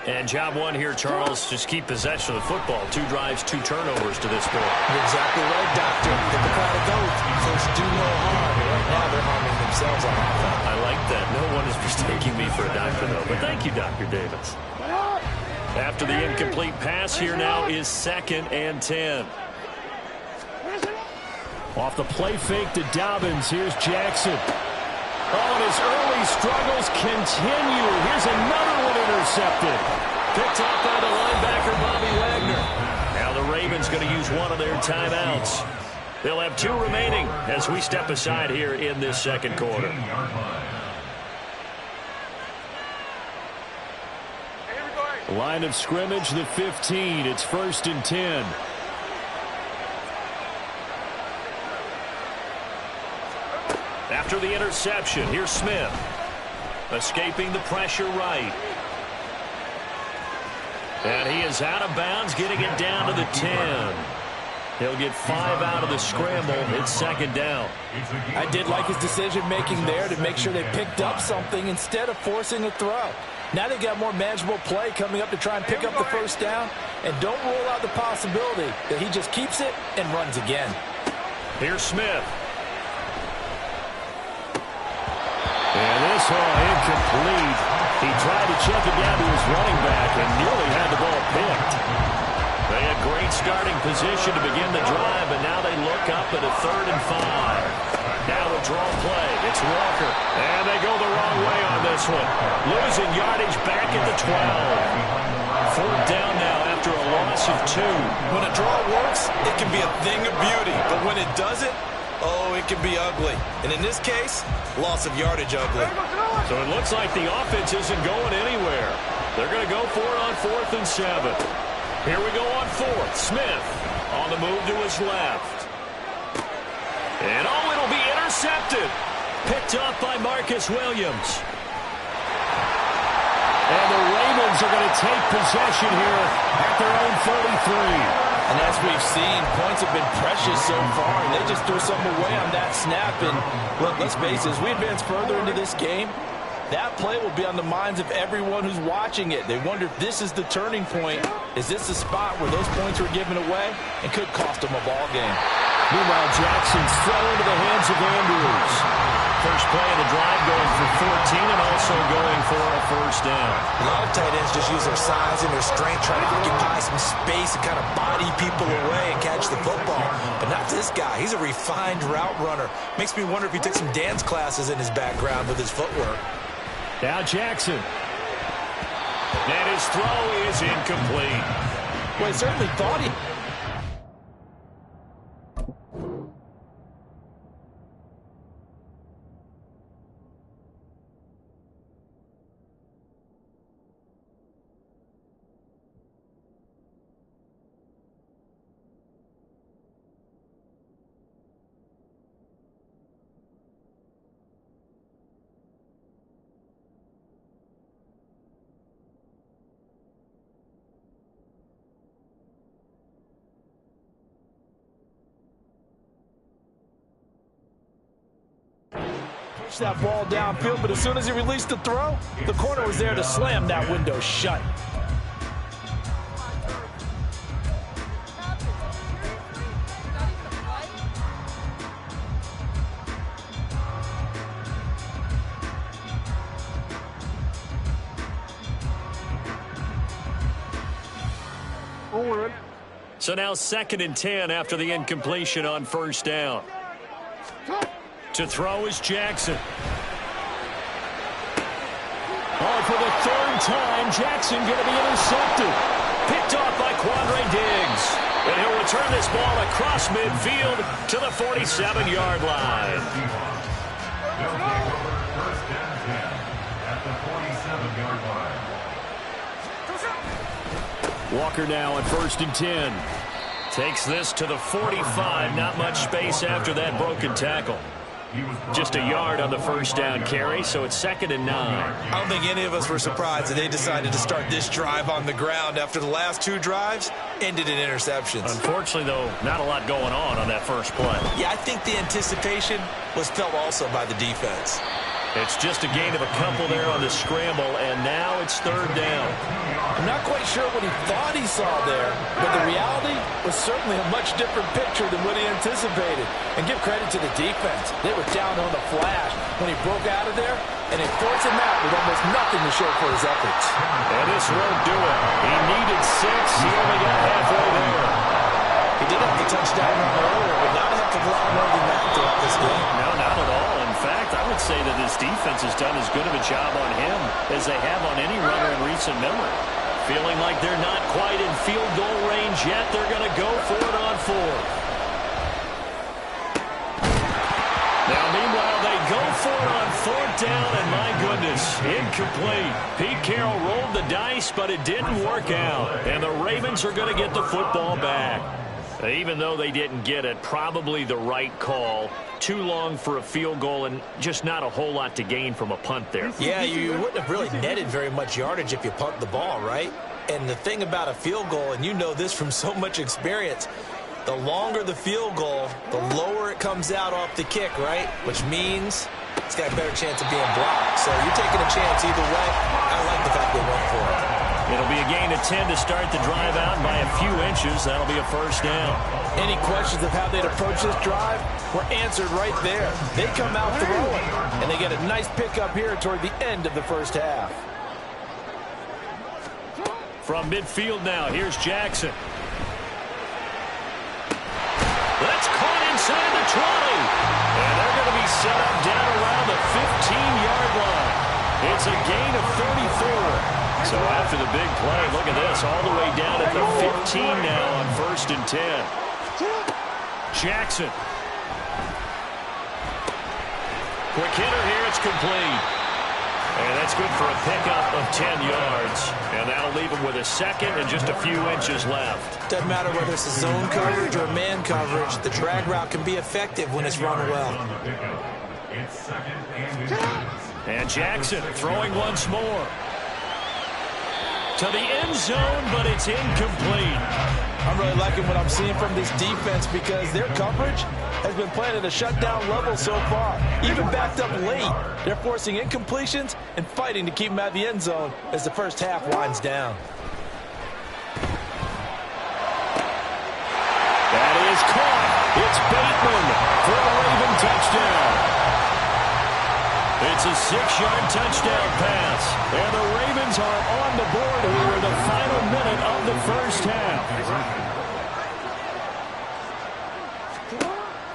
[SPEAKER 4] And job 1 here, Charles, just keep possession of the football. 2 drives, 2 turnovers to this point.
[SPEAKER 6] You're exactly right, Doctor. Hippocratic oath. First, do no harm. Right now, they're harming themselves on offense.
[SPEAKER 4] I like that. No one is mistaking me for a doctor, though. But thank you, Dr. Davis. After the incomplete pass, here now is 2nd and 10. Off the play fake to Dobbins. Here's Jackson. Oh, and his early struggles continue. Here's another one intercepted. Picked up by the linebacker, Bobby Wagner. Now the Ravens going to use one of their timeouts. They'll have 2 remaining as we step aside here in this second quarter. Line of scrimmage, the 15. It's 1st and 10. After the interception, here's Smith. Escaping the pressure right. And he is out of bounds, getting it down to the 10. He'll get 5 out of the scramble. It's 2nd down.
[SPEAKER 6] I did like his decision-making there to make sure they picked up something instead of forcing a throw. Now they got more manageable play coming up to try and pick up the 1st down. And don't rule out the possibility that he just keeps it and runs again.
[SPEAKER 4] Here's Smith. And this one incomplete. He tried to check it down to his running back and nearly had the ball picked. They had great starting position to begin the drive, but now they look up at a 3rd and 5. Now a draw play. It's Walker. And they go the wrong way on this one. Losing yardage back at the 12. 4th down now after a loss of 2.
[SPEAKER 5] When a draw works, it can be a thing of beauty. But when it doesn't, oh, it can be ugly. And in this case, loss of yardage ugly.
[SPEAKER 4] So it looks like the offense isn't going anywhere. They're going to go for it on 4th and 7. Here we go on 4th. Smith on the move to his left. And, oh, it'll be intercepted. Picked up by Marcus Williams. And the Ravens are going to take possession here at their own 33.
[SPEAKER 6] And as we've seen, points have been precious so far, and they just threw something away on that snap. And look, let's face it, as we advance further into this game, that play will be on the minds of everyone who's watching it. They wonder if this is the turning point. Is this the spot where those points were given away and could cost them a ball game?
[SPEAKER 4] Meanwhile, Jackson's throw into the hands of Andrews. First play of the drive going for 14 and also going for a 1st down.
[SPEAKER 5] A lot of tight ends just use their size and their strength, trying to occupy some space and kind of body people away and catch the football. But not this guy. He's a refined route runner. Makes me wonder if he took some dance classes in his background with his footwork.
[SPEAKER 4] Now Jackson. And his throw is incomplete.
[SPEAKER 6] Well, he certainly thought he... that ball downfield, but as soon as he released the throw, the corner was there to slam that window shut.
[SPEAKER 4] So now 2nd and 10 after the incompletion on 1st down. To throw is Jackson. Oh, for the 3rd time, Jackson going to be intercepted. Picked off by Quandre Diggs. And he'll return this ball across midfield to the 47-yard line.
[SPEAKER 8] They'll take over 1st and 10 at the 47-yard line.
[SPEAKER 4] Walker now at 1st and 10. Takes this to the 45. Not much space after that broken tackle. Just a yard on the 1st down carry, so it's 2nd and 9.
[SPEAKER 5] I don't think any of us were surprised that they decided to start this drive on the ground after the last 2 drives ended in interceptions.
[SPEAKER 4] Unfortunately, though, not a lot going on that first play.
[SPEAKER 5] Yeah, I think the anticipation was felt also by the defense.
[SPEAKER 4] It's just a gain of a couple there on the scramble, and now it's 3rd down.
[SPEAKER 6] I'm not quite sure what he thought he saw there, but the reality was certainly a much different picture than what he anticipated. And give credit to the defense. They were down on the flash when he broke out of there, and they forced him out with almost nothing to show for his efforts.
[SPEAKER 4] And this won't do it. He needed 6. He only got halfway there.
[SPEAKER 5] He did have the touchdown earlier, but not a heck of a lot more than that throughout this game.
[SPEAKER 4] No, not at all. In fact, I would say that this defense has done as good of a job on him as they have on any runner in recent memory. Feeling like they're not quite in field goal range yet, they're going to go for it on 4th. Now, meanwhile, they go for it on 4th down, and my goodness, incomplete. Pete Carroll rolled the dice, but it didn't work out. And the Ravens are going to get the football back. Even though they didn't get it, probably the right call. Too long for a field goal and just not a whole lot to gain from a punt there.
[SPEAKER 5] Yeah, you wouldn't have really netted very much yardage if you punt the ball, right? And the thing about a field goal, and you know this from so much experience, the longer the field goal, the lower it comes out off the kick, right? Which means it's got a better chance of being blocked. So you're taking a chance either way. I like the fact they went for it.
[SPEAKER 4] It'll be a gain of 10 to start the drive out by a few inches. That'll be a 1st down.
[SPEAKER 6] Any questions of how they'd approach this drive were answered right there. They come out throwing, and they get a nice pickup here toward the end of the 1st half.
[SPEAKER 4] From midfield now, here's Jackson. It's a gain of 34. So after the big play, look at this, all the way down at the 15 now on 1st and 10. Jackson. Quick hitter here, it's complete. And that's good for a pickup of 10 yards. And that'll leave him with a second and just a few inches left.
[SPEAKER 5] Doesn't matter whether it's a zone coverage or man coverage, the drag route can be effective when it's run well.
[SPEAKER 8] It's 2nd and inches.
[SPEAKER 4] And Jackson throwing once more. To the end zone, but it's incomplete.
[SPEAKER 6] I'm really liking what I'm seeing from this defense because their coverage has been playing at a shutdown level so far. Even backed up late, they're forcing incompletions and fighting to keep them out of the end zone as the first half winds down.
[SPEAKER 4] That is caught. It's Bateman for a Raven touchdown. It's a 6-yard touchdown pass. And the Ravens are on the board here in the final minute of the first half.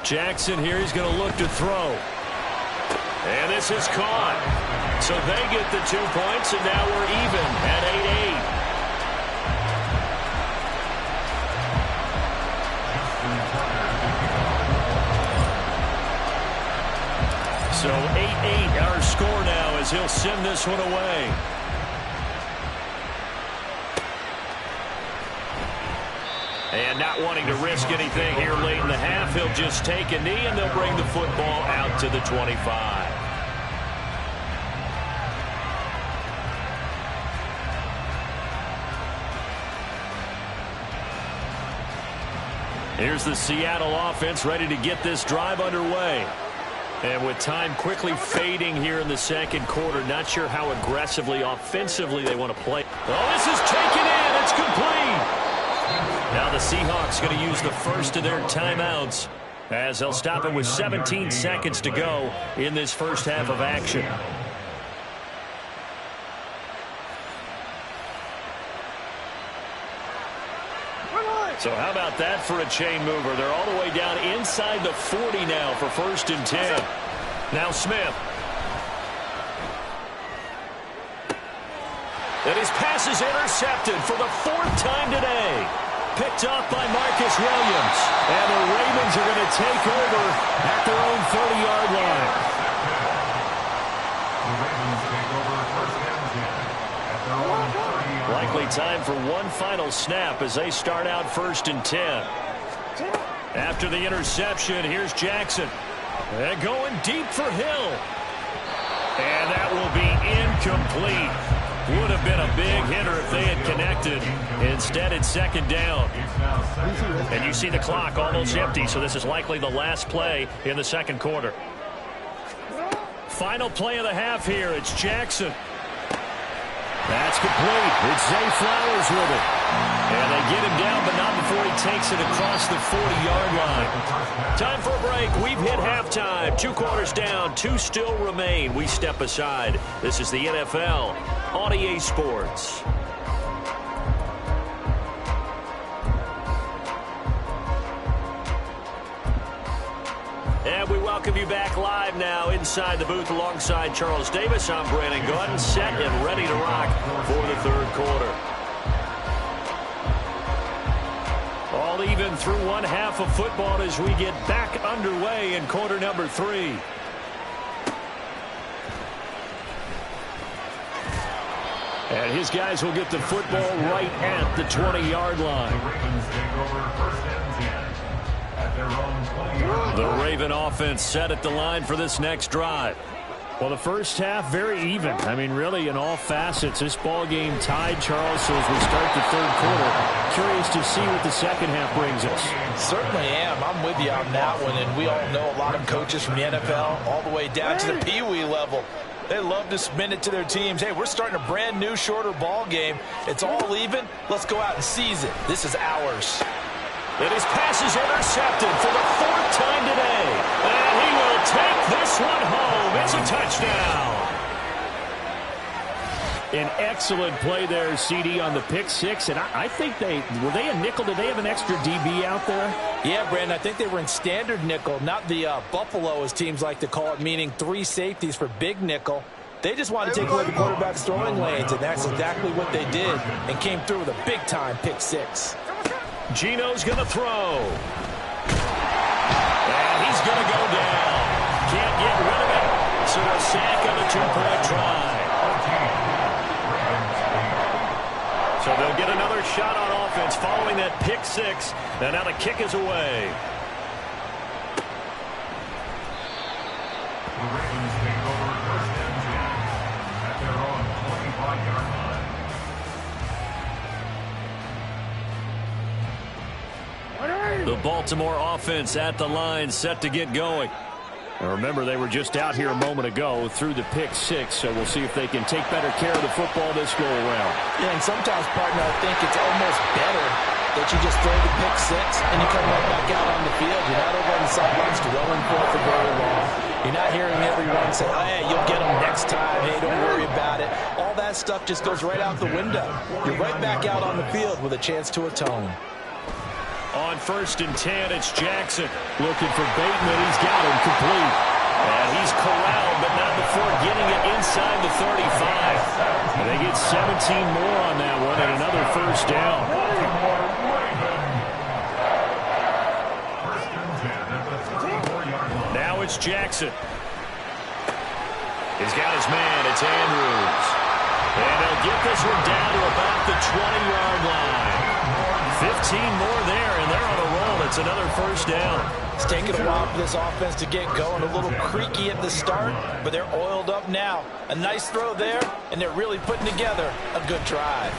[SPEAKER 4] Jackson here, he's going to look to throw. And this is caught. So they get the 2 points, and now we're even at 8-8. So 8-8 our score now as he'll send this one away. And not wanting to risk anything here late in the half, he'll just take a knee and they'll bring the football out to the 25. Here's the Seattle offense ready to get this drive underway. And with time quickly fading here in the second quarter, not sure how aggressively, offensively they want to play. Oh, this is taken in. It's complete. Now the Seahawks going to use the first of their timeouts as they'll stop it with 17 seconds to go in this first half of action. So how about that for a chain mover? They're all the way down inside the 40 now for 1st and 10. Now Smith. And his pass is intercepted for the 4th time today. Picked up by Marcus Williams. And the Ravens are going to take over at their own 30-yard line.
[SPEAKER 8] The Ravens take over 1st and 10 at their own 30-yard line.
[SPEAKER 4] Likely time for one final snap as they start out 1st and 10. After the interception, here's Jackson. And going deep for Hill. And that will be incomplete. Would have been a big hitter if they had connected. Instead, it's 2nd down. And you see the clock almost empty, so this is likely the last play in the second quarter. Final play of the half here. It's Jackson. That's complete. It's Zay Flowers with it. And they get him down, but not before he takes it across the 40-yard line. Time for a break. We've hit halftime. 2 quarters down. 2 still remain. We step aside. This is the NFL on EA Sports. And we welcome you back live now inside the booth alongside Charles Davis. I'm Brandon Gordon, set and ready to rock for the third quarter. All even through one half of football as we get back underway in quarter number 3. And his guys will get the football right at the 20-yard line.
[SPEAKER 8] The Ravens take over 1st and 10 at their own 20-yard line.
[SPEAKER 4] The Raven offense set at the line for this next drive. Well, the first half, very even. I mean, really, in all facets, this ball game tied, Charles. So as we start the third quarter, curious to see what the second half brings us.
[SPEAKER 6] Certainly am. I'm with you on that one. And we all know a lot of coaches from the NFL all the way down to the Pee-wee level. They love to submit it to their teams. Hey, we're starting a brand new, shorter ball game. It's all even. Let's go out and seize it. This is ours.
[SPEAKER 4] And his pass is intercepted for the 4th time today. And he will take this one home. It's a touchdown. An excellent play there, CD, on the pick 6. And I think were they a nickel? Did they have an extra DB out there?
[SPEAKER 6] Yeah, Brandon, I think they were in standard nickel, not the Buffalo, as teams like to call it, meaning 3 safeties for big nickel. They just want to take away the quarterback's throwing lanes, and that's exactly what they did, and came through with a big-time pick six.
[SPEAKER 4] Geno's going to throw. And he's going to go down. Can't get rid of it. So a sack on a two-point try. So they'll get another shot on offense following that pick six. And now the kick is away.
[SPEAKER 8] The Ravens take over first and 10 at their own 25-yard line.
[SPEAKER 4] The Baltimore offense at the line, set to get going. Now remember, they were just out here a moment ago through the pick six, so we'll see if they can take better care of the football this go-around.
[SPEAKER 6] Yeah, and sometimes, partner, I think it's almost better that you just throw the pick six and you come right back out on the field. You're not over on the sidelines dwelling for very long. You're not hearing everyone say, oh, hey, you'll get them next time. Hey, don't worry about it. All that stuff just goes right out the window. You're right back out on the field with a chance to atone.
[SPEAKER 4] On 1st and 10, it's Jackson looking for Bateman. He's got him complete. And he's corralled, but not before getting it inside the 35. And they get 17 more on that one and another first down. Now it's Jackson. He's got his man. It's Andrews. And they'll get this one down to about the 20-yard line. 15 more there, and they're on a roll. It's another first down.
[SPEAKER 6] It's taken a while for this offense to get going. A little creaky at the start, but they're oiled up now. A nice throw there, and they're really putting together a good drive.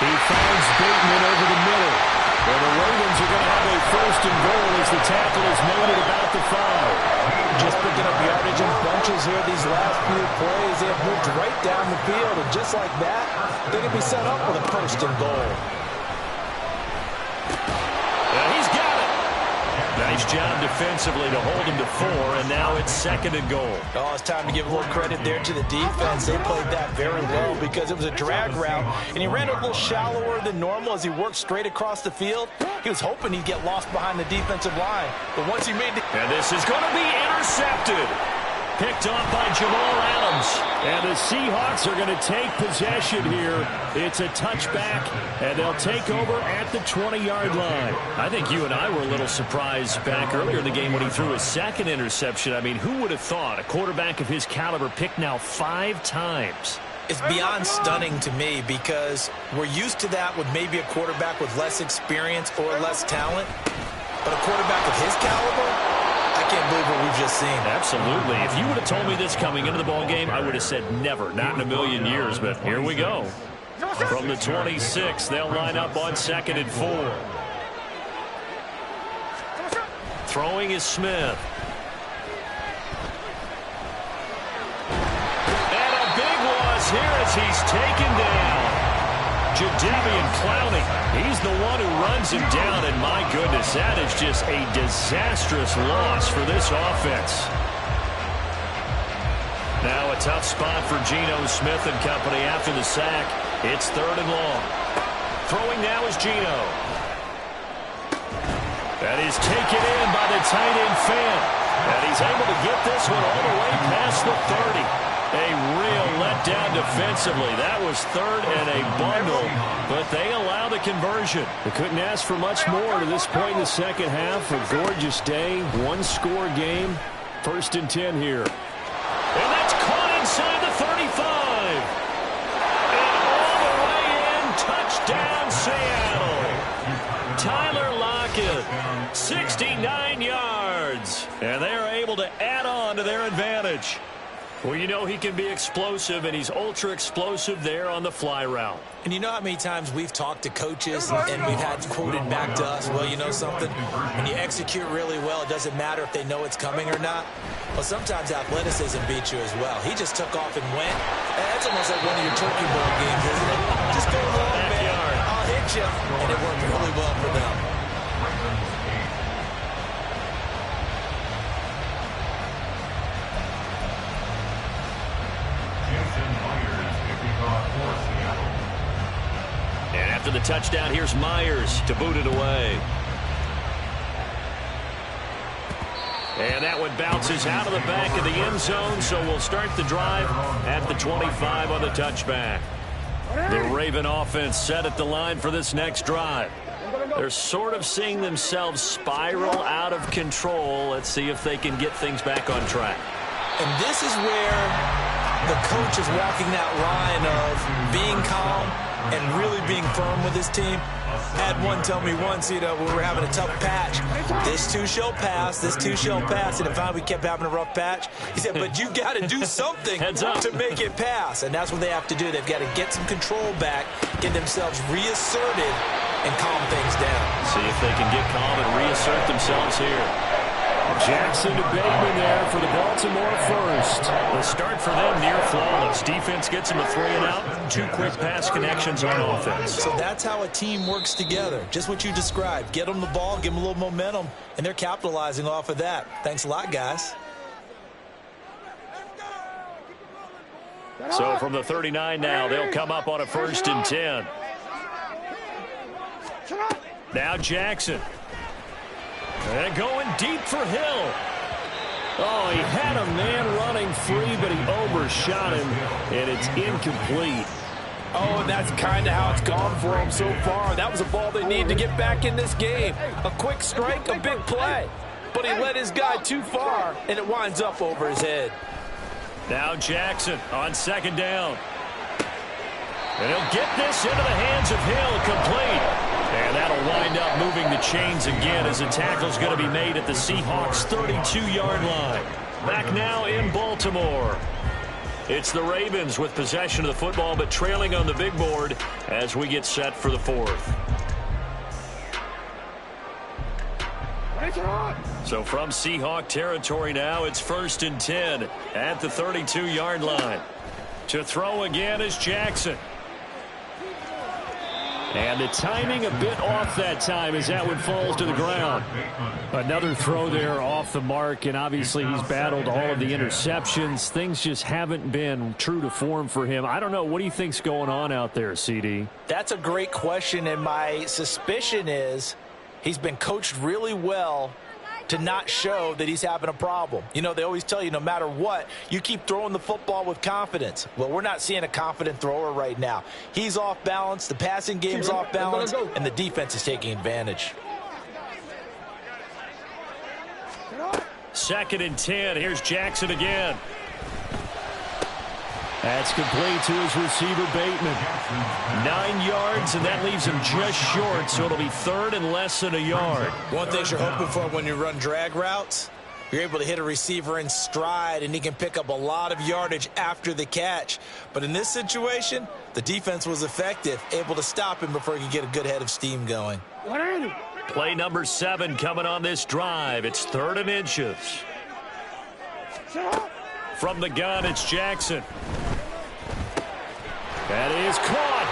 [SPEAKER 4] He finds Bateman over the middle. Well, the Ravens are going to have a first and goal as the tackle is made at about the 5.
[SPEAKER 6] Just picking up yardage in bunches here these last few plays. They have moved right down the field, and just like that, they can be set up with a first and goal.
[SPEAKER 4] He's got it. Nice job defensively to hold him to 4, and now it's 2nd and goal.
[SPEAKER 6] Oh, it's time to give a little credit there to the defense. They played that very well because it was a drag route, and he ran a little shallower than normal as he worked straight across the field. He was hoping he'd get lost behind the defensive line, but once he made the...
[SPEAKER 4] And this is going to be intercepted. Picked off by Jamal Adams. And the Seahawks are going to take possession here. It's a touchback, and they'll take over at the 20-yard line. I think you and I were a little surprised back earlier in the game when he threw his 2nd interception. I mean, who would have thought a quarterback of his caliber picked now 5 times?
[SPEAKER 6] It's beyond stunning to me because we're used to that with maybe a quarterback with less experience or less talent. But a quarterback of his caliber... I can't believe what we've just seen.
[SPEAKER 4] Absolutely. If you would have told me this coming into the ballgame, I would have said never, not in a million years. But here we go. From the 26, they'll line up on 2nd and 4. Throwing is Smith. And a big loss here as he's taken down. Jadeveon Clowney, he's the one who runs him down, and my goodness, that is just a disastrous loss for this offense. Now a tough spot for Geno Smith and company after the sack. It's 3rd and long. Throwing now is Geno. That is taken in by the tight end Fant, and he's able to get this one all the way past the 30. A real letdown defensively. That was 3rd and a bundle, but they allow the conversion. They couldn't ask for much more to this point in the second half. A gorgeous day, 1-score game. 1st and 10 here. And that's caught inside the 35. And all the way in, touchdown Seattle. Tyler Lockett, 69 yards. And they are able to add on to their advantage. Well, you know he can be explosive, and he's ultra-explosive there on the fly route.
[SPEAKER 6] And you know how many times we've talked to coaches and we've had quoted back to us, well, you know something? When you execute really well, it doesn't matter if they know it's coming or not. Well, sometimes athleticism beats you as well. He just took off and went. That's almost like one of your turkey bowl games, isn't it? Just go long, man. I'll hit you. And it worked really well for them.
[SPEAKER 4] And after the touchdown, here's Myers to boot it away. And that one bounces out of the back of the end zone, so we'll start the drive at the 25 on the touchback. The Raven offense set at the line for this next drive. They're sort of seeing themselves spiral out of control. Let's see if they can get things back on track.
[SPEAKER 5] And this is where the coach is walking that line of being calm and really being firm with his team. I had one tell me once, when we were having a tough patch, this too shall pass, this too shall pass. And finally we kept having a rough patch. He said, but you got to do something to make it pass. And that's what they have to do. They've got to get some control back, get themselves reasserted, and calm things down.
[SPEAKER 4] See if they can get calm and reassert themselves here.
[SPEAKER 6] Jackson to Bateman there for the Baltimore first.
[SPEAKER 4] The start for them near flawless. Defense gets them a 3-and-out. 2 quick pass connections on offense.
[SPEAKER 5] So that's how a team works together. Just what you described. Get them the ball, give them a little momentum, and they're capitalizing off of that. Thanks a lot, guys.
[SPEAKER 4] So from the 39 now, they'll come up on a 1st and 10. Now Jackson. And going deep for Hill.
[SPEAKER 6] Oh, he had a man running free, but he overshot him, and it's incomplete. Oh, and that's kind of how it's gone for him so far. That was a ball they need to get back in this game. A quick strike, a big play. But he led his guy too far, and it winds up over his head.
[SPEAKER 4] Now Jackson on 2nd down. And he'll get this into the hands of Hill, complete. And that'll wind up moving the chains again as a tackle's going to be made at the Seahawks' 32-yard line. Back now in Baltimore. It's the Ravens with possession of the football, but trailing on the big board as we get set for the 4th. So from Seahawk territory now, it's 1st and 10 at the 32-yard line. To throw again is Jackson.
[SPEAKER 6] And the timing a bit off that time as that one falls to the ground. Another throw there off the mark, and obviously he's battled all of the interceptions. Things just haven't been true to form for him. I don't know. What do you think's going on out there, CD?
[SPEAKER 5] That's a great question, and my suspicion is he's been coached really well to not show that he's having a problem. They always tell you no matter what, you keep throwing the football with confidence. Well, we're not seeing a confident thrower right now. He's off balance, the passing game's off balance, and the defense is taking advantage.
[SPEAKER 4] 2nd and 10. Here's Jackson again.
[SPEAKER 6] That's complete to his receiver, Bateman.
[SPEAKER 4] 9 yards, and that leaves him just short, so it'll be 3rd and less than a yard.
[SPEAKER 5] One thing you're hoping for when you run drag routes, you're able to hit a receiver in stride, and he can pick up a lot of yardage after the catch. But in this situation, the defense was effective, able to stop him before he could get a good head of steam going.
[SPEAKER 4] Play number 7 coming on this drive. It's 3rd and inches. From the gun, it's Jackson. That is caught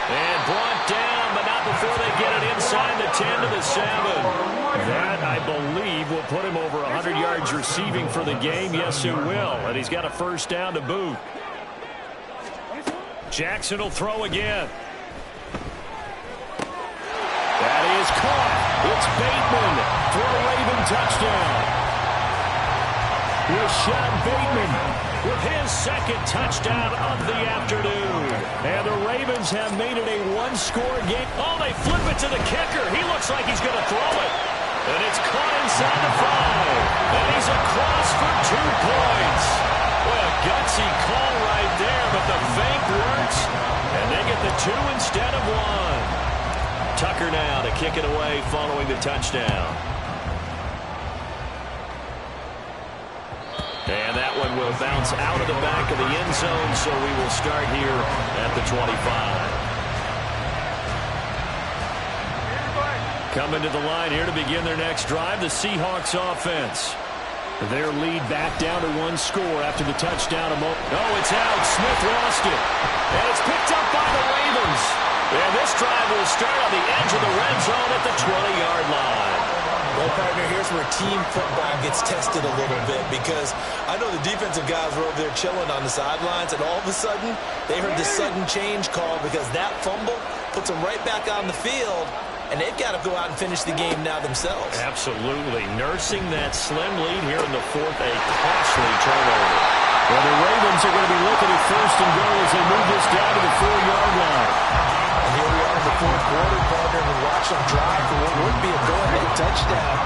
[SPEAKER 4] and brought down, but not before they get it inside the 10 to the 7. That, I believe, will put him over 100 yards receiving for the game. Yes, it will. And he's got a 1st down to boot. Jackson will throw again. That is caught. It's Bateman for a Raven touchdown. Rashad Bateman with his 2nd touchdown of the afternoon. And the Ravens have made it a 1-score game. Oh, they flip it to the kicker. He looks like he's going to throw it. And it's caught inside the 5. And he's across for 2 points. What a gutsy call right there, but the fake works. And they get the 2 instead of 1. Tucker now to kick it away following the touchdown. And that one will bounce out of the back of the end zone, so we will start here at the 25. Coming to the line here to begin their next drive, the Seahawks offense. Their lead back down to 1 score after the touchdown. Oh, it's out. Smith lost it. And it's picked up by the Ravens. And this drive will start on the edge of the red zone at the 20-yard line.
[SPEAKER 5] Well, partner, here's where team football gets tested a little bit, because I know the defensive guys were over there chilling on the sidelines, and all of a sudden, they heard the sudden change call because that fumble puts them right back on the field, and they've got to go out and finish the game now themselves.
[SPEAKER 4] Absolutely. Nursing that slim lead here in the fourth, a costly turnover. Well, the Ravens are going to be looking at first and goal as they move this down to the 4-yard line.
[SPEAKER 5] And here we are in the fourth quarter, partner, and we watch them drive for what would be a go-ahead touchdown.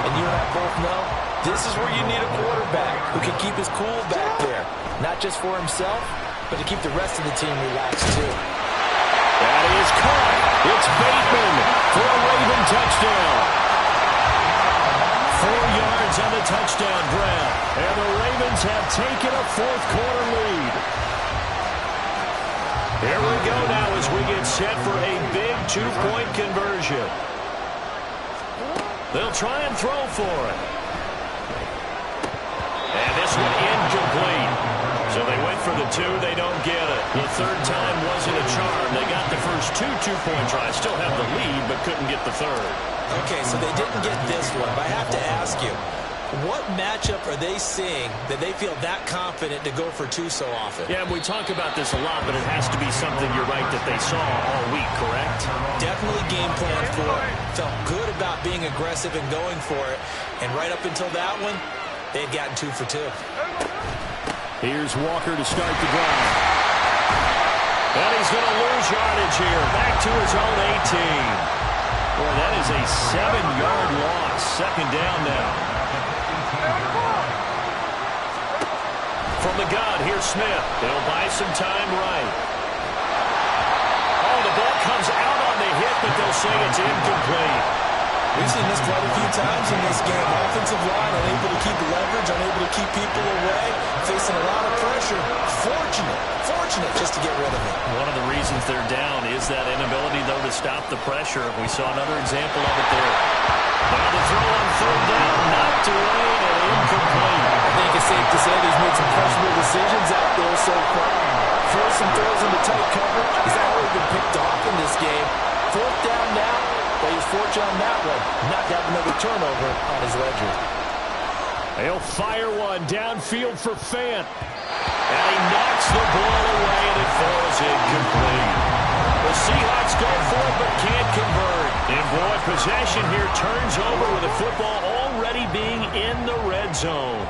[SPEAKER 5] And you and I both know this is where you need a quarterback who can keep his cool back there, not just for himself, but to keep the rest of the team relaxed too.
[SPEAKER 4] That is caught. It's Bateman for a Raven touchdown. 4 yards on the touchdown grab. And the Ravens have taken a fourth-quarter lead. Here we go now as we get set for a big 2-point conversion. They'll try and throw for it. And this one incomplete. So they went for the 2. They don't get it. The third time wasn't a charm. They got the first 2 2-point tries. Still have the lead, but couldn't get the third.
[SPEAKER 5] Okay, so they didn't get this one, but I have to ask you, what matchup are they seeing that they feel that confident to go for 2 so often?
[SPEAKER 4] Yeah, we talk about this a lot, but it has to be something, you're right, that they saw all week, correct?
[SPEAKER 5] Definitely game plan for it. Felt good about being aggressive and going for it. And right up until that one, they had gotten 2 for 2.
[SPEAKER 4] Here's Walker to start the drive. And he's going to lose yardage here. Back to his own 18. Boy, that is a 7-yard loss. Second down now. From the gun, here's Smith. They'll buy some time right. Oh, the ball comes out on the hit, but they'll say it's incomplete.
[SPEAKER 5] We've seen this quite a few times in this game. Offensive line unable to keep leverage, unable to keep people away, facing a lot of pressure. Fortunate just to get rid of it.
[SPEAKER 4] One of the reasons they're down is that inability, though, to stop the pressure. We saw another example of it there. Now the throw on third down, knocked away and incomplete.
[SPEAKER 6] I think it's safe to say he's made some questionable decisions out there so far. Forced some throws into tight coverage. He's already been picked off in this game. Fourth down now. But he's fortunate on that one. Not to have another turnover on his ledger.
[SPEAKER 4] He'll fire one downfield for Fant. And he knocks the ball away, and it falls incomplete. The Seahawks go for it, but can't convert. And boy, possession here turns over with the football already being in the red zone.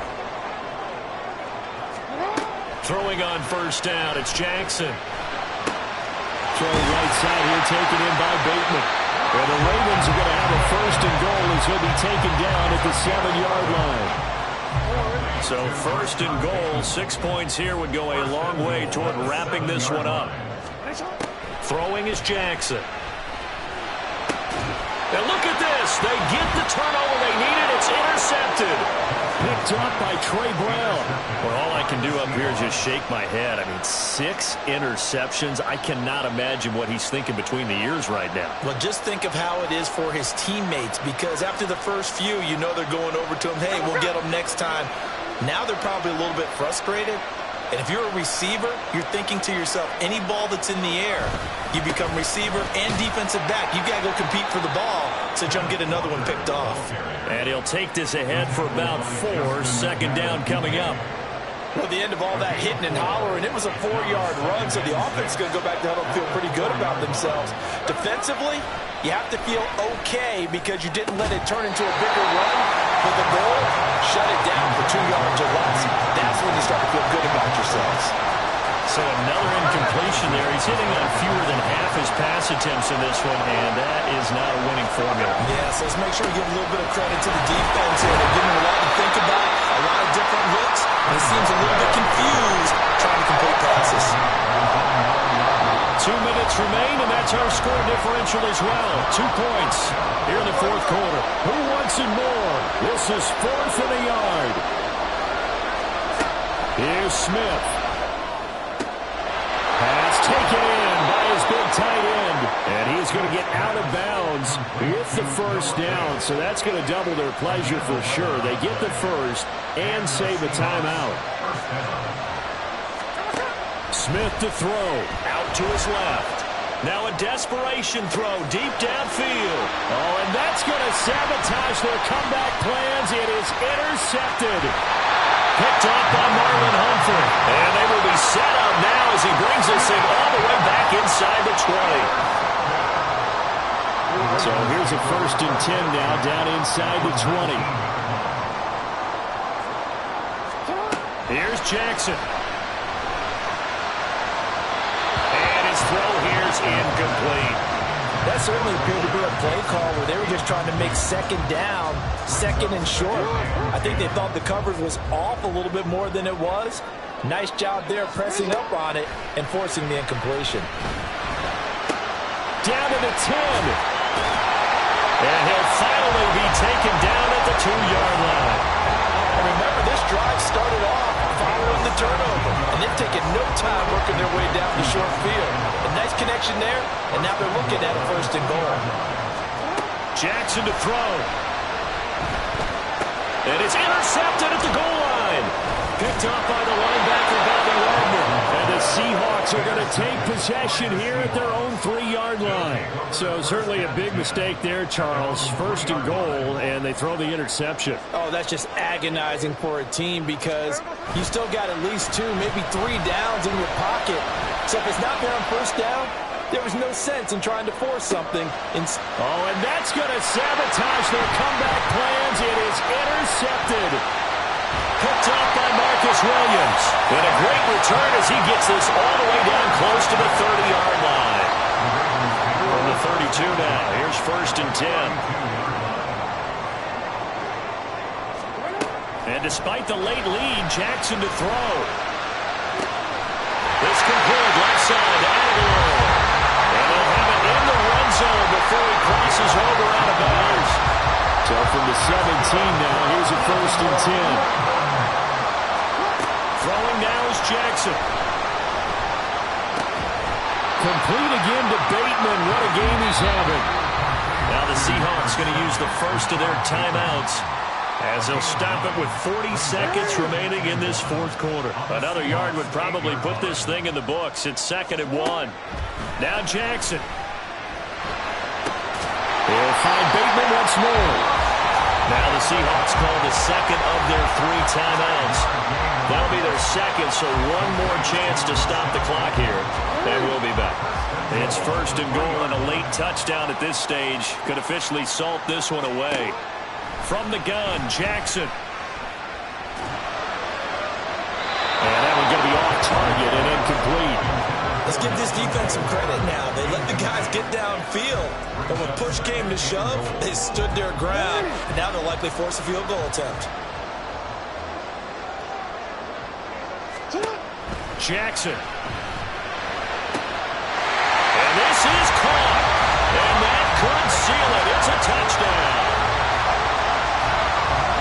[SPEAKER 4] Throwing on first down, it's Jackson. Throw right side here, taken in by Bateman. And the Ravens are going to have a first and goal as he'll be taken down at the 7-yard line. So first and goal, 6 points here would go a long way toward wrapping this one up. Throwing is Jackson. And look at this. They get the turnover they needed. It's intercepted. Picked up by Trey Brown. Well, all I can do up here is just shake my head. I mean, 6 interceptions. I cannot imagine what he's thinking between the ears right now.
[SPEAKER 5] Well, just think of how it is for his teammates, because after the first few, you know they're going over to him, hey, we'll get them next time. Now they're probably a little bit frustrated. And if you're a receiver, you're thinking to yourself, any ball that's in the air, you become receiver and defensive back. You've got to go compete for the ball so you don't get another one picked off.
[SPEAKER 4] And he'll take this ahead for about 4. Second down coming up.
[SPEAKER 5] Well, at the end of all that hitting and hollering, it was a 4-yard run, so the offense is going to go back to huddle and feel pretty good about themselves. Defensively, you have to feel okay because you didn't let it turn into a bigger run. But the goal, shut it down for 2 yards or less. That's when you start to feel good about yourselves.
[SPEAKER 4] So another incompletion there. He's hitting on fewer than half his pass attempts in this one, and that is not a winning formula.
[SPEAKER 5] Yeah, so let's make sure we give a little bit of credit to the defense here. They're giving him a lot to think about, a lot of different looks, and he seems a little bit confused trying to complete passes.
[SPEAKER 4] 2 minutes remain, and that's our score differential as well. 2 points here in the fourth quarter. Who wants it more? This is 4th and a yard. Here's Smith. Pass taken in by his big tight end. And he's going to get out of bounds with the first down. So that's going to double their pleasure for sure. They get the first and save a timeout. Smith to throw. Out to his left. Now a desperation throw deep downfield. Oh, and that's going to sabotage their comeback plans. It is intercepted. Picked off by Marlon Humphrey. And they will be set up now as he brings this thing all the way back inside the 20. So here's a 1st and 10 now down inside the 20. Here's Jackson. And his throw here's incomplete.
[SPEAKER 6] That certainly appeared to be a play call where they were just trying to make 2nd down, 2nd and short. I think they thought the coverage was off a little bit more than it was. Nice job there pressing up on it and forcing the incompletion.
[SPEAKER 4] Down to the 10. And he'll finally be taken down at the 2-yard line.
[SPEAKER 6] And remember, this drive started off following the turnover, and they've taken no time working their way down the short field. A nice connection there, and now they're looking at a 1st and goal.
[SPEAKER 4] Jackson to throw. And it's intercepted at the goal line. Picked up by the linebacker, Bobby Wagner. And the Seahawks are going to take possession here at their own 3-yard line. So certainly a big mistake there, Charles. 1st and goal, and they throw the interception.
[SPEAKER 6] Oh, that's just agonizing for a team because you still got at least 2, maybe 3 downs in your pocket. So if it's not there on 1st down, there was no sense in trying to force something.
[SPEAKER 4] Oh, and that's going to sabotage their comeback plans. It is intercepted. Picked up by Marcus Williams. And a great return as he gets this all the way down close to the 30-yard line. From the 32 now. Here's 1st and 10. And despite the late lead, Jackson to throw. This complete left side to Aguilar. And they'll have it in the run zone before he crosses over out of bounds. So from the 17 now, here's a 1st and 10. Throwing now is Jackson. Complete again to Bateman. What a game he's having. Now the Seahawks going to use the first of their timeouts as they'll stop it with 40 seconds remaining in this 4th quarter. Another yard would probably put this thing in the books. It's 2nd and 1. Now Jackson. He'll find Bateman once more. Now the Seahawks call the 2nd of their 3 timeouts. That'll be their 2nd, so one more chance to stop the clock here. And we'll be back. It's 1st and goal and a late touchdown at this stage could officially salt this one away. From the gun, Jackson. And that one's going to be off target and incomplete.
[SPEAKER 6] Let's give this defense some credit now. They let the guys get downfield. But when push came to shove, they stood their ground. And now they'll likely force a field goal attempt.
[SPEAKER 4] Jackson. And this is caught. And that could seal it. It's a touchdown.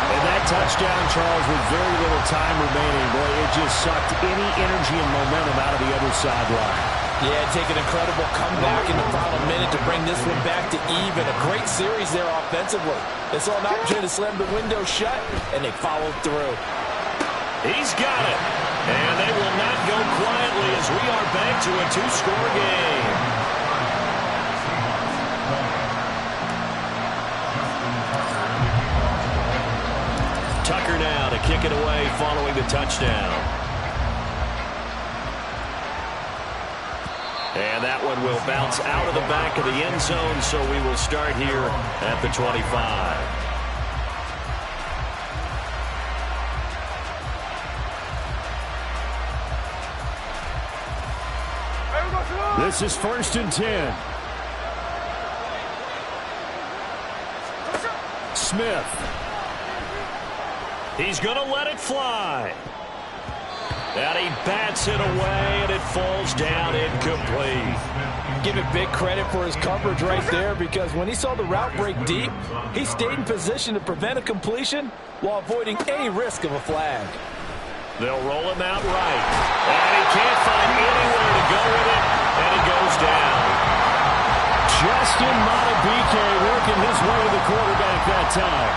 [SPEAKER 4] And that touchdown, Charles, with very little time remaining, boy, it just sucked any energy and momentum out of the other sideline.
[SPEAKER 6] Yeah, take an incredible comeback in the final minute to bring this one back to even. A great series there offensively. They saw an opportunity to slam the window shut, and they followed through.
[SPEAKER 4] He's got it. And they will not go quietly as we are back to a 2-score game. Tucker now to kick it away following the touchdown. And that one will bounce out of the back of the end zone, so we will start here at the 25. This is 1st and 10. Smith. He's going to let it fly. And he bats it away, and it falls down incomplete.
[SPEAKER 6] Give it big credit for his coverage right there, because when he saw the route break deep, he stayed in position to prevent a completion while avoiding any risk of a flag.
[SPEAKER 4] They'll roll him out right. And he can't find anywhere to go with it, and he goes down. Justin Matabike working his way to the quarterback that time.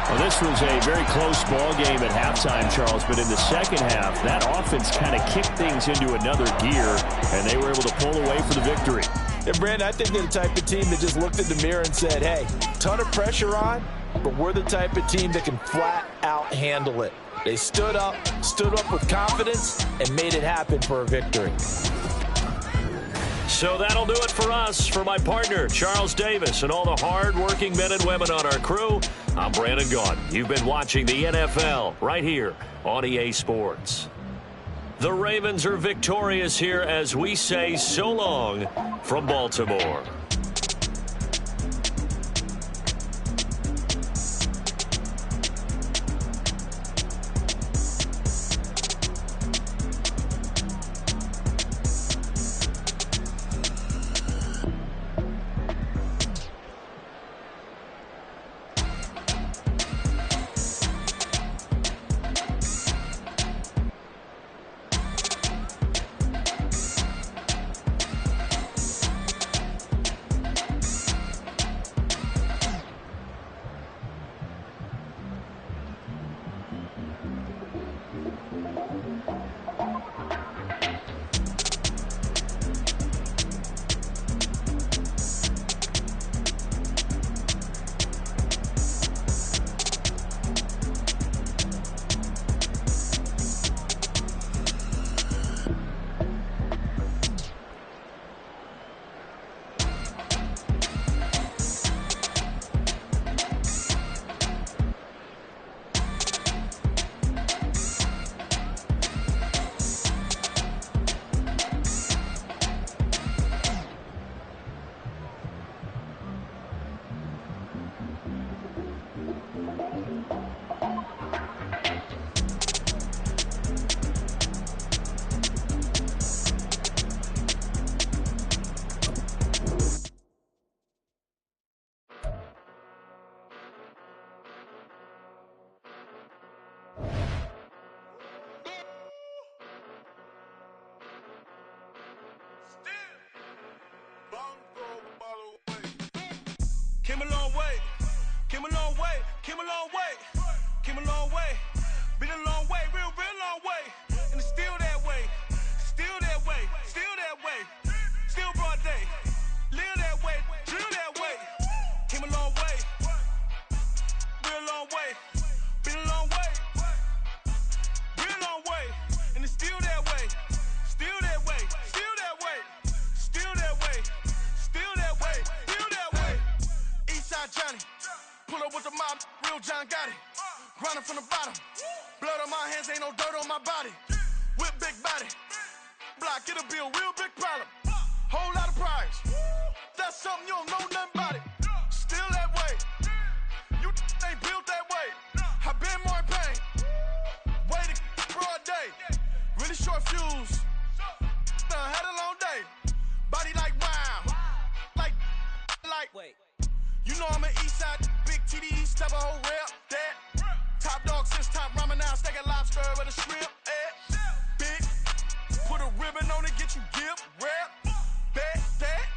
[SPEAKER 4] Well, this was a very close ball game at halftime, Charles, but in the second half, that offense kind of kicked things into another gear, and they were able to pull away for the victory.
[SPEAKER 6] And, Brandon, I think they're the type of team that just looked in the mirror and said, hey, ton of pressure on, but we're the type of team that can flat out handle it. They stood up with confidence, and made it happen for a victory.
[SPEAKER 4] So that'll do it for us. For my partner, Charles Davis, and all the hard-working men and women on our crew, I'm Brandon Gaudin. You've been watching the NFL right here on EA Sports. The Ravens are victorious here as we say so long from Baltimore.
[SPEAKER 3] Came a long way, came a long way, came a long way, came a long way, been a long way, real long way, and it's still that way, still that way, still that way, still broad day, live that way, drill that way, came a long way, real long way, been a long way, real long way, and it's still that way, still that way, still that way, still that way, still that way, still that way. Eastside Johnny, pull up with the mob, real John Gotti. Grinding from the bottom, blood on my hands, ain't no dirt on my body. Whip big body, block, it'll be a real big problem. Whole lot of prize, that's something you don't know nothing about it. Still that way, you ain't built that way. I been more in pain, way to broad day. Really short fuse, had a long day. Body like wow, like. Wait. You know I'm an Eastside, big TDE, step a whole rep, that. Top dog since top ramen now, steak a lobster with a shrimp, Big, put a ribbon on it, get you give, rep, bet, that.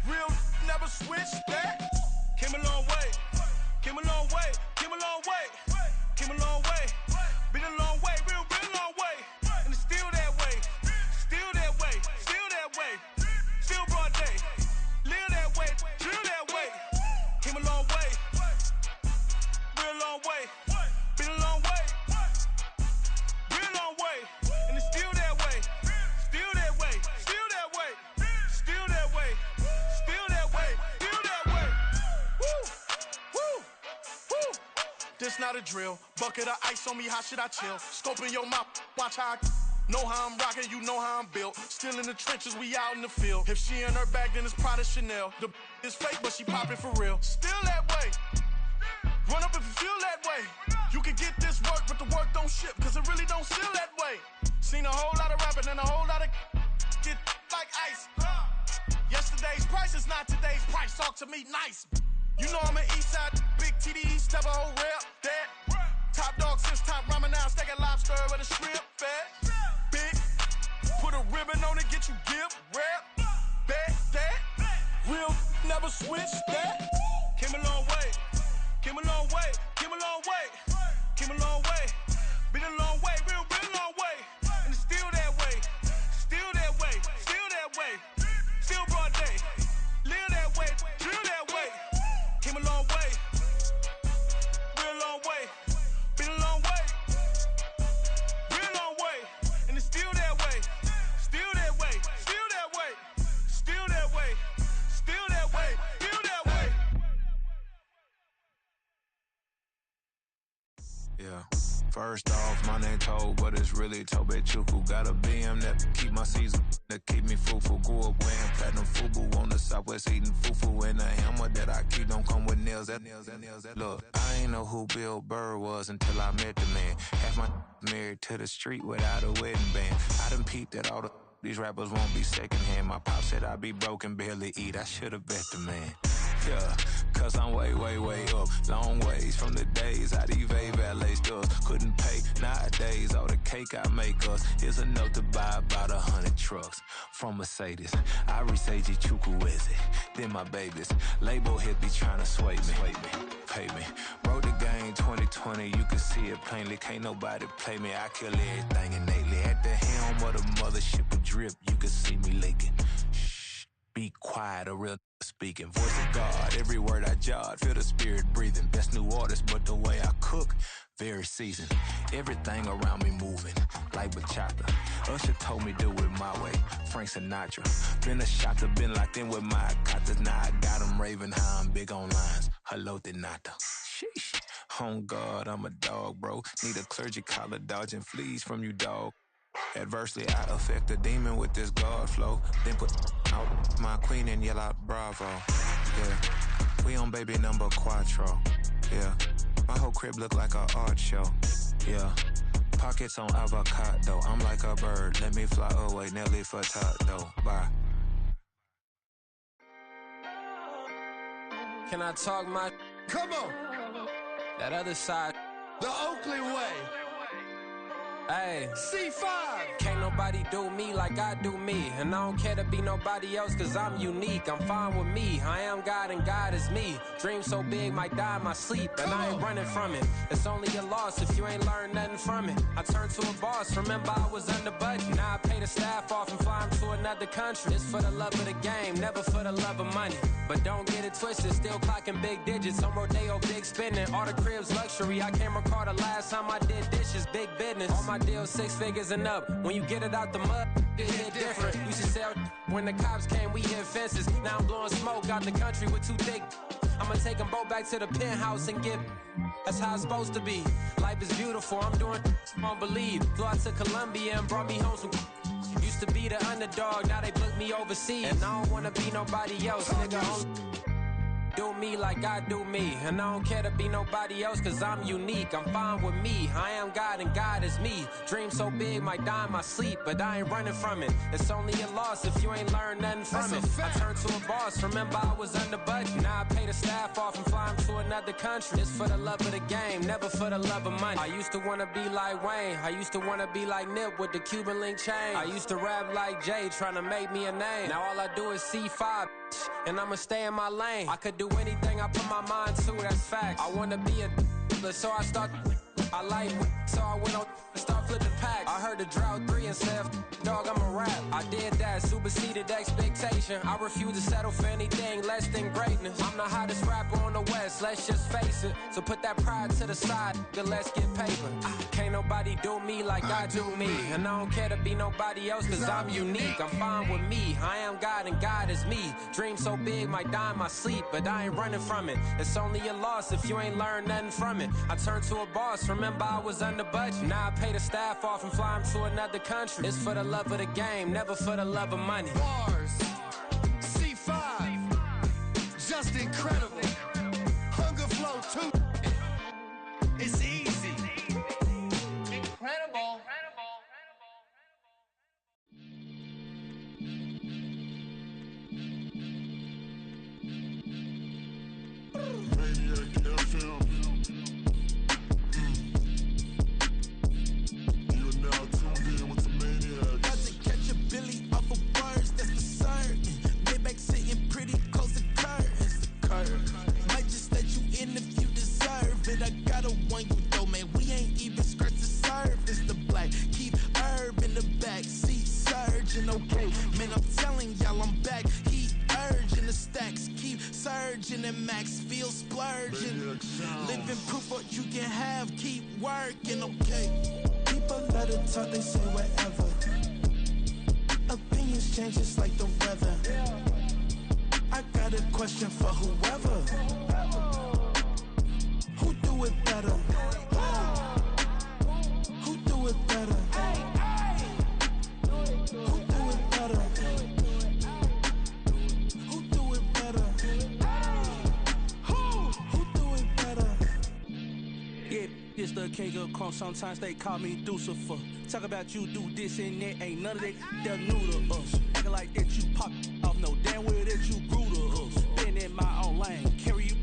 [SPEAKER 3] Real, never switch, that. Came a long way, came a long way, came a long way, came a long way. Been a long way, real long way. And it's still that way, still that way, still that way. Still broad day, live that way, drill that way. Came a long way, real long way, been a long way, real long way, and it's still that way, still that way, still that way, still that way, still that way, still that way. Woo, woo, woo. This not a drill, bucket of ice on me, how should I chill? Scoping your mouth, watch how I know how I'm rocking, you know how I'm built. Still in the trenches, we out in the field. If she in her bag, then it's Prada Chanel. The is fake, but she popping for real. Still that way. Run up if you feel that way. You can get this work, but the work don't ship, cause it really don't feel that way. Seen a whole lot of rapping and a whole lot of get like ice. Yesterday's price is not today's price. Talk to me nice. You know I'm an Eastside, big TDE, step a whole rep, that. Top dog since top ramen now, steak a lobster with a shrimp, fat. Big, put a ribbon on it, get you give, rep, bet, that. Real, never switch, that. Came a long way, came a long way, came a long way, came a long way. Been a long way, real long way. And it's still that way, still that way, still that way. Still broad day, live that way, drill that way. Came a long way, real long way. Been a long way,
[SPEAKER 9] First off, my name Toad, but it's really Tobe Chuku. Got a BM that keep my season, that keep me fufu. Grew up wearing platinum fubu on the Southwest, eating fufu. And the hammer that I keep don't come with nails. Look, I ain't know who Bill Burr was until I met the man. Half my married to the street without a wedding band. I done peeped at all these rappers won't be secondhand. My pop said I'd be broken, barely eat. I should've bet the man. Yeah, cause I'm way, way, way up. Long ways from the days I evade valet stores. Couldn't pay nowadays. All the cake I make us is enough to buy about 100 trucks from Mercedes. I resage Chukwueze, then my babies. Label hit be trying to sway me. Pay me. Wrote the game 2020, you can see it plainly. Can't nobody play me. I kill everything innately. At the helm of the mothership with drip, you can see me leaking. Shh, be quiet, a real speaking. Voice of God, every word I jot. Feel the spirit breathing. Best new artist, but the way I cook, very seasoned. Everything around me moving, like bachata. Usher told me do it my way. Frank Sinatra. Been a shotter, been locked in with my katas. Now I got them raving how I'm big on lines. Hello, Denata. Sheesh. On God, I'm a dog, bro. Need a clergy collar, dodging fleas from you, dog. Adversely, I affect the demon with this God flow. Then put out my queen and yell out bravo. Yeah, we on baby number quattro. Yeah, my whole crib look like an art show. Yeah, pockets on avocado. I'm like a bird, let me fly away. Nelly Furtado, bye.
[SPEAKER 10] Can I talk my...
[SPEAKER 3] Come on,
[SPEAKER 10] that other side?
[SPEAKER 3] the Oakley way.
[SPEAKER 10] Hey,
[SPEAKER 3] C5.
[SPEAKER 10] can't nobody do me like I do me. And I don't care to be nobody else cause I'm unique. I'm fine with me, I am God and God is me. Dream so big, might die in my sleep. And I ain't running from it. It's only a loss if you ain't learned nothing from it. I turned to a boss, remember I was under budget. Now I pay the staff off and fly them to another country. It's for the love of the game, never for the love of money. But don't get it twisted, still clocking big digits. On Rodeo, big spending, all the cribs luxury. I can't recall the last time I did dishes, big business. All my deals 6 figures and up. When you get it out the mud, it hit different. Used to sell when the cops came, we hit fences. Now I'm blowing smoke out the country with 2 thick. I'ma take them both back to the penthouse and get. That's how it's supposed to be. Life is beautiful, I'm doing won't believe. Flew out to Colombia and brought me home some. Used to be the underdog, now they book me overseas. And I don't wanna be nobody else, nigga. Do me like I do me. And I don't care to be nobody else cause I'm unique. I'm fine with me, I am God and God is me. Dream so big, might die in my sleep. But I ain't running from it. It's only a loss if you ain't learned nothing from it. I turned to a boss, remember I was under budget. Now I pay the staff off and fly them to another country. It's for the love of the game, never for the love of money. I used to wanna be like Wayne, I used to wanna be like Nip with the Cuban link chain. I used to rap like Jay, trying to make me a name. Now all I do is C5, and I'ma stay in my lane. I could do anything I put my mind to, that's fact. I wanna be a so I start. I like so I went on and start flipping packs. I heard the drought 3 and said, dog, I'm a rap. I did that, superseded expectation. I refuse to settle for anything less than greatness. I'm the hottest rapper on the West, let's just face it. So put that pride to the side, then let's get paper. Can't nobody do me like I do me. And I don't care to be nobody else cause I'm unique. I'm fine with me, I am God and God is me. Dream so big, might die in my sleep. But I ain't running from it. It's only a loss if you ain't learned nothing from it. I turned to a boss, remember I was under budget. Now I pay the staff off and fly them to another country. It's for the love of the game, never for the love of money.
[SPEAKER 3] Bars. C5. Just incredible. Hunger Flow 2. It's easy.
[SPEAKER 1] Incredible.
[SPEAKER 3] And max feel splurging. Living proof what you can have, keep working, okay? People let it talk, they say whatever. Opinions change just like the weather. I got a question for whoever. Who do it better?
[SPEAKER 11] the king of crunk, sometimes they call me Lucifer. Talk about you do this and that, ain't none of that, they're new to us. Acting like that you pop off, no damn well that you grew to us. Been in my own lane, carry you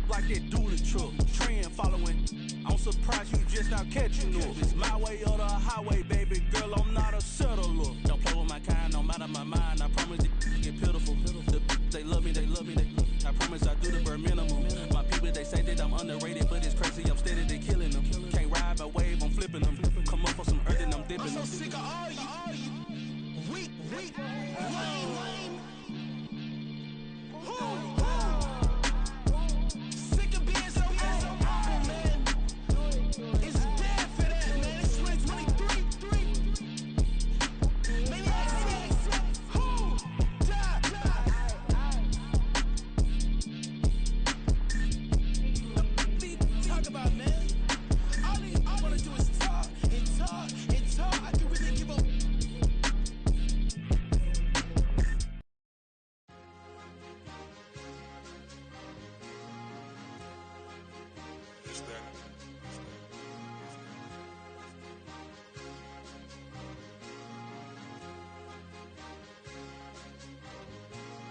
[SPEAKER 11] like that do the truck. Trend following, I'm surprised you just not catching up. It's my way or the highway, baby girl, I'm not a settler. Don't play with my kind, no matter my mind, I promise it get pitiful. They love me, they love me, they love me. I promise I do the bare minimum. My people, they say that I'm underrated, but it's crazy, I'm steady, they killing them. Can't ride my wave, I'm flipping them. Come up for some earth and I'm dipping them.
[SPEAKER 3] I'm so sick of all you weak, lame. Sick of being so humble, man. It's bad for that, man. It's 2023. Maybe I see who die. Talk about, man. All I wanna do is talk and talk and talk. I can really give up.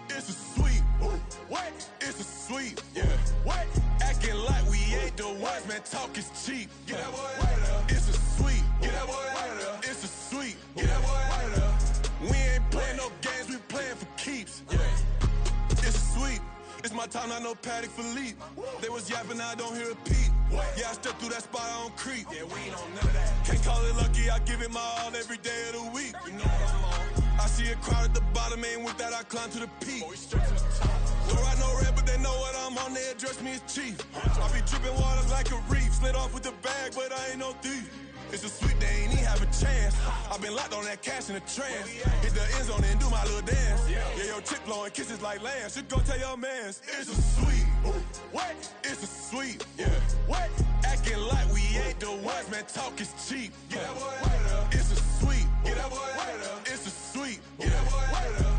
[SPEAKER 3] It's a sweet, what? It's a sweet, yeah. What? Acting like we ain't the ones, man. Talk is cheap. Get that boy out of there. It's a sweet, get that boy out of there. It's a sweet, get that boy out of there. We ain't playing no games, we playing for keeps. Yeah. It's a sweet. It's my time, not no Paddock Philippe. They was yapping, I don't hear a peep. Yeah, I step through that spot, I don't creep. Yeah, we ain't on none of that. Can't call it lucky, I give it my all every day of the week. You know what I'm on. I see a crowd at the bottom, and with that I climb to the peak. Don't ride no red, but they know what I'm on, they address me as chief. I be dripping water like a reef, slid off with the bag, but I ain't no thief. It's a sweet, they ain't even have a chance. I been locked on that cash in a trance. Hit the end zone and do my little dance. Yeah, your chick blowing kisses like lambs. You go tell your mans. It's a sweet, what? It's a sweet, yeah. What? Acting like we ain't the ones, man. Talk is cheap. Get that boy out of there. It's a sweet, get that boy out of there. It's a sweet, get that boy out of there.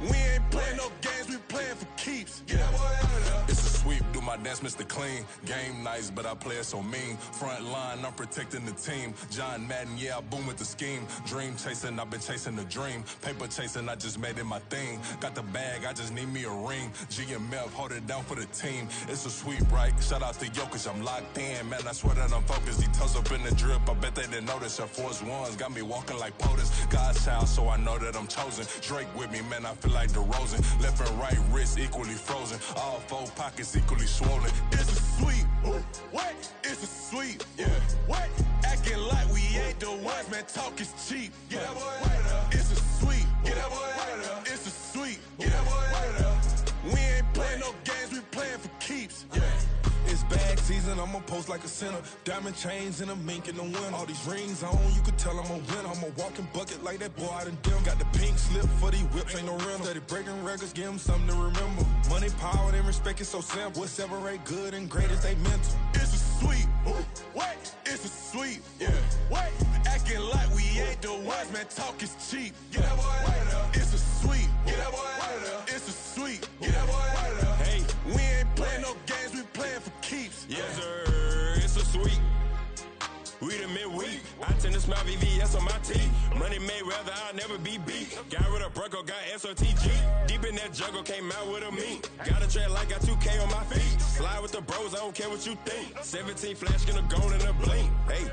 [SPEAKER 3] We ain't playing no games, we playing for keeps. Get that boy out of there. It's a sweep, do my dance, Mr. Clean. Game nice, but I play it so mean. Front line, I'm protecting the team. John Madden, yeah, I boom with the scheme. Dream chasing, I've been chasing the dream. Paper chasing, I just made it my thing. Got the bag, I just need me a ring. GMF, hold it down for the team. It's a sweep, right? Shout out to Jokic, I'm locked in. Man, I swear that I'm focused. He toes up in the drip, I bet they didn't notice. Your force ones got me walking like POTUS. God's child, so I know that I'm chosen. Drake with me, man, I feel like DeRozan. Left and right wrist equally frozen. All four pockets equally swollen. It's a sweep, what? It's a sweep, yeah. What? Acting like we ain't the ones, man. Talk is cheap. Get that boy out of there. It's a sweep, get that boy out of there. It's a sweep, get that boy out of there. We ain't playing no games, we playing for keeps. Yeah. It's bag season, I'ma post like a sinner. Diamond chains and a mink in the winter. All these rings on, you could tell I'm a winner. I'm a walking bucket like that boy out in dim. Got the pink slip for these whips, ain't no rental. Steady breaking records, give them something to remember. Money, power, and respect is so simple. What separate good and great is they mental. It's a sweet, what? It's a sweet, yeah. What? Acting like we ain't the ones, man. Talk is cheap. Get that boy out of there. It's a sweet, get that boy out of there. It's a sweet, get that boy out of there. Hey, we ain't playing no games, we playing for keeps.
[SPEAKER 12] Yes, sir, it's a sweet. We the midweek. I tend to smile VVS on my teeth. Money made rather I'll never be beat. Got rid of Bronco, got SOTG. Deep in that jungle, came out with a meat. Got a tread like got 2K on my feet. Slide with the bros, I don't care what you think. 17 flash, gonna go in a blink. Hey.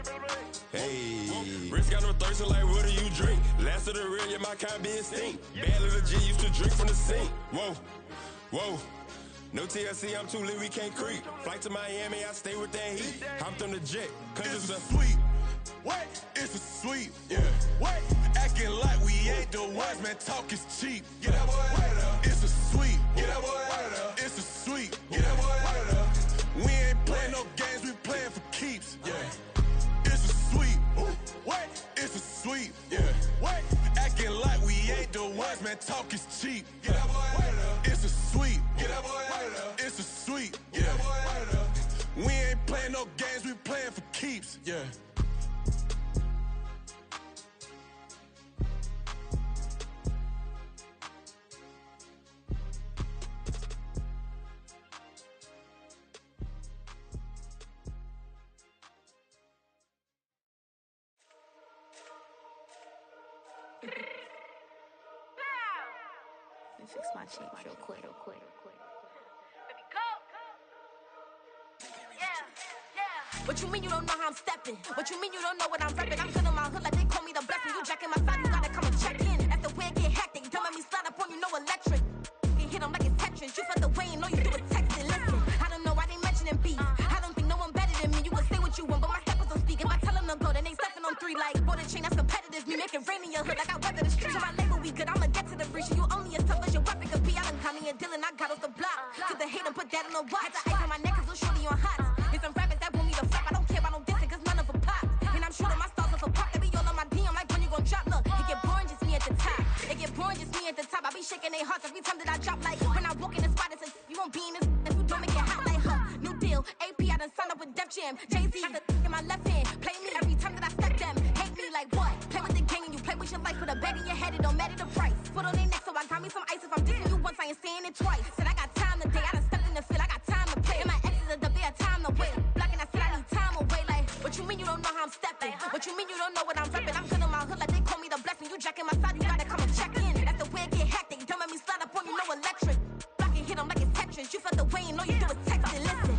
[SPEAKER 12] Wrist got no thirst, like what do you drink? Last of the real, yeah, my kind be extinct. Bad little G used to drink from the sink. Whoa. No TLC, I'm too lit, we can't creep. Flight to Miami, I stay with that heat. Hopped on the jet, cause it's a sweet. What? It's a sweet, yeah. What? Acting like we ain't the ones, man. Talk is cheap. Get that boy out of there. It's a sweet. Get that boy out of there. It's a sweet. Get that boy out of there. We ain't playing no games, we playing for keeps. Yeah. It's a sweet. What? It's a sweet, yeah. What? Acting like we ain't the ones, man. Talk is cheap. Get that boy out of there. It's a sweet. Get that boy out of there. It's a sweet. Get that boy out of there. We ain't playing no games, we playing for keeps. Yeah.
[SPEAKER 1] fix my change real quick. What you mean you don't know how I'm stepping? What you mean you don't know what I'm repping? I'm feeling my hood like they call me the blessing. You jacking my side, you gotta come and check in. That's the way it get hectic. Don't make me slide up on you, no electric. You hit them like it's Tetris. You felt the way and all you do is text it. Listen, I don't know why they mentioning beef. I don't think no one better than me. You would say what you want, but my steppers don't speak. If I tell them to go, then they stepping on 3 like border chain. That's competitive. Me making rain in your hood like I weather the street. So my label we good. I'ma get to the breach. You only as tough as your weapon could be. I done got me a deal and I got off the block. Took the hate and put that on the watch. Had the ice on my neck 'cause little shorty on hot. There's some rappers that want me to flap. I don't care about no dissing 'cause none of them pop. And I'm shooting my stars off a pop. They be all on my DM like when you gon' drop. Look, it get boring just me at the top. It get boring just me at the top. I be shaking their hearts every time that I drop. Like when I walk in the spot, it says you won't be in this if you don't make it hot. Like new deal. AP I done signed up with Def Jam. Jay-Z got the in my left hand. Play me every time that I step them. Hate me like what? Play with the game and you play with your life. Put a bet in your head, it don't matter the price. Put on their neck, so I got me some ice. If I'm dissing you once, I ain't saying it twice. Said I got time today. I done stepped in the field. I got time to play. And my exes are the bare time to wait. Blocking, I said I need time away. Like what you mean you don't know how I'm stepping? What you mean you don't know what I'm repping? I'm feeling my hood like they call me the blessing. You jacking my side, you gotta come and check in. That's the way it get hectic. Don't make me slide up on you, no electric. Blocking, hit them like it's Tetris. You felt the way and all you do is text it. Listen.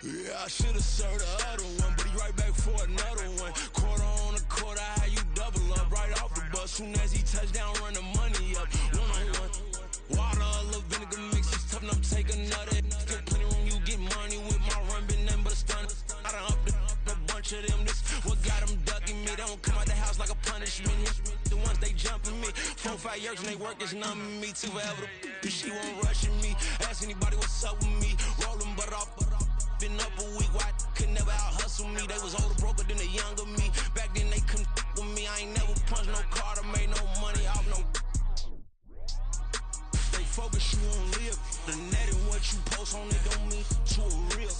[SPEAKER 3] Yeah, I should've served the other one, but he right back for another one. Quarter on a quarter, how you double up right off the bus. Soon as he touch down, run the money up. One-on-one. Water, a little vinegar mix, it's tough enough, take another. Still plenty room, you get money with my run, been nothing but a stun. I done upped a bunch of them, this what got them ducking me. They don't come out the house like a punishment. The ones they jumping me. 4-5 years and they work is numbing me. Too forever, she won't rushing me. Ask anybody what's up with me. Rolling butt off. Been up a week, why could never out hustle me? They was older, broker than the younger me. Back then they couldn't with me. I ain't never punched no card or made no money off no. They focus you on live. The net and what you post on it don't mean to a real.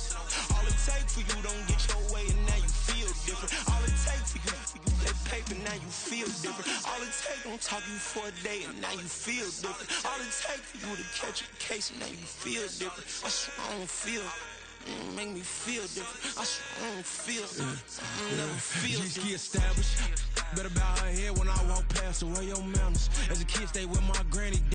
[SPEAKER 3] All it take for you don't get your way and now you feel different. All it take for you that paper now you feel different. All it take don't talk you for a day and now you feel different. All it take for you to catch a case and now you feel different. I swear I don't feel. Make me feel different. I swear I don't feel different. Never feel different. Established. Better bow her head when I walk past her. Where your manners? As a kid, stay with my granny.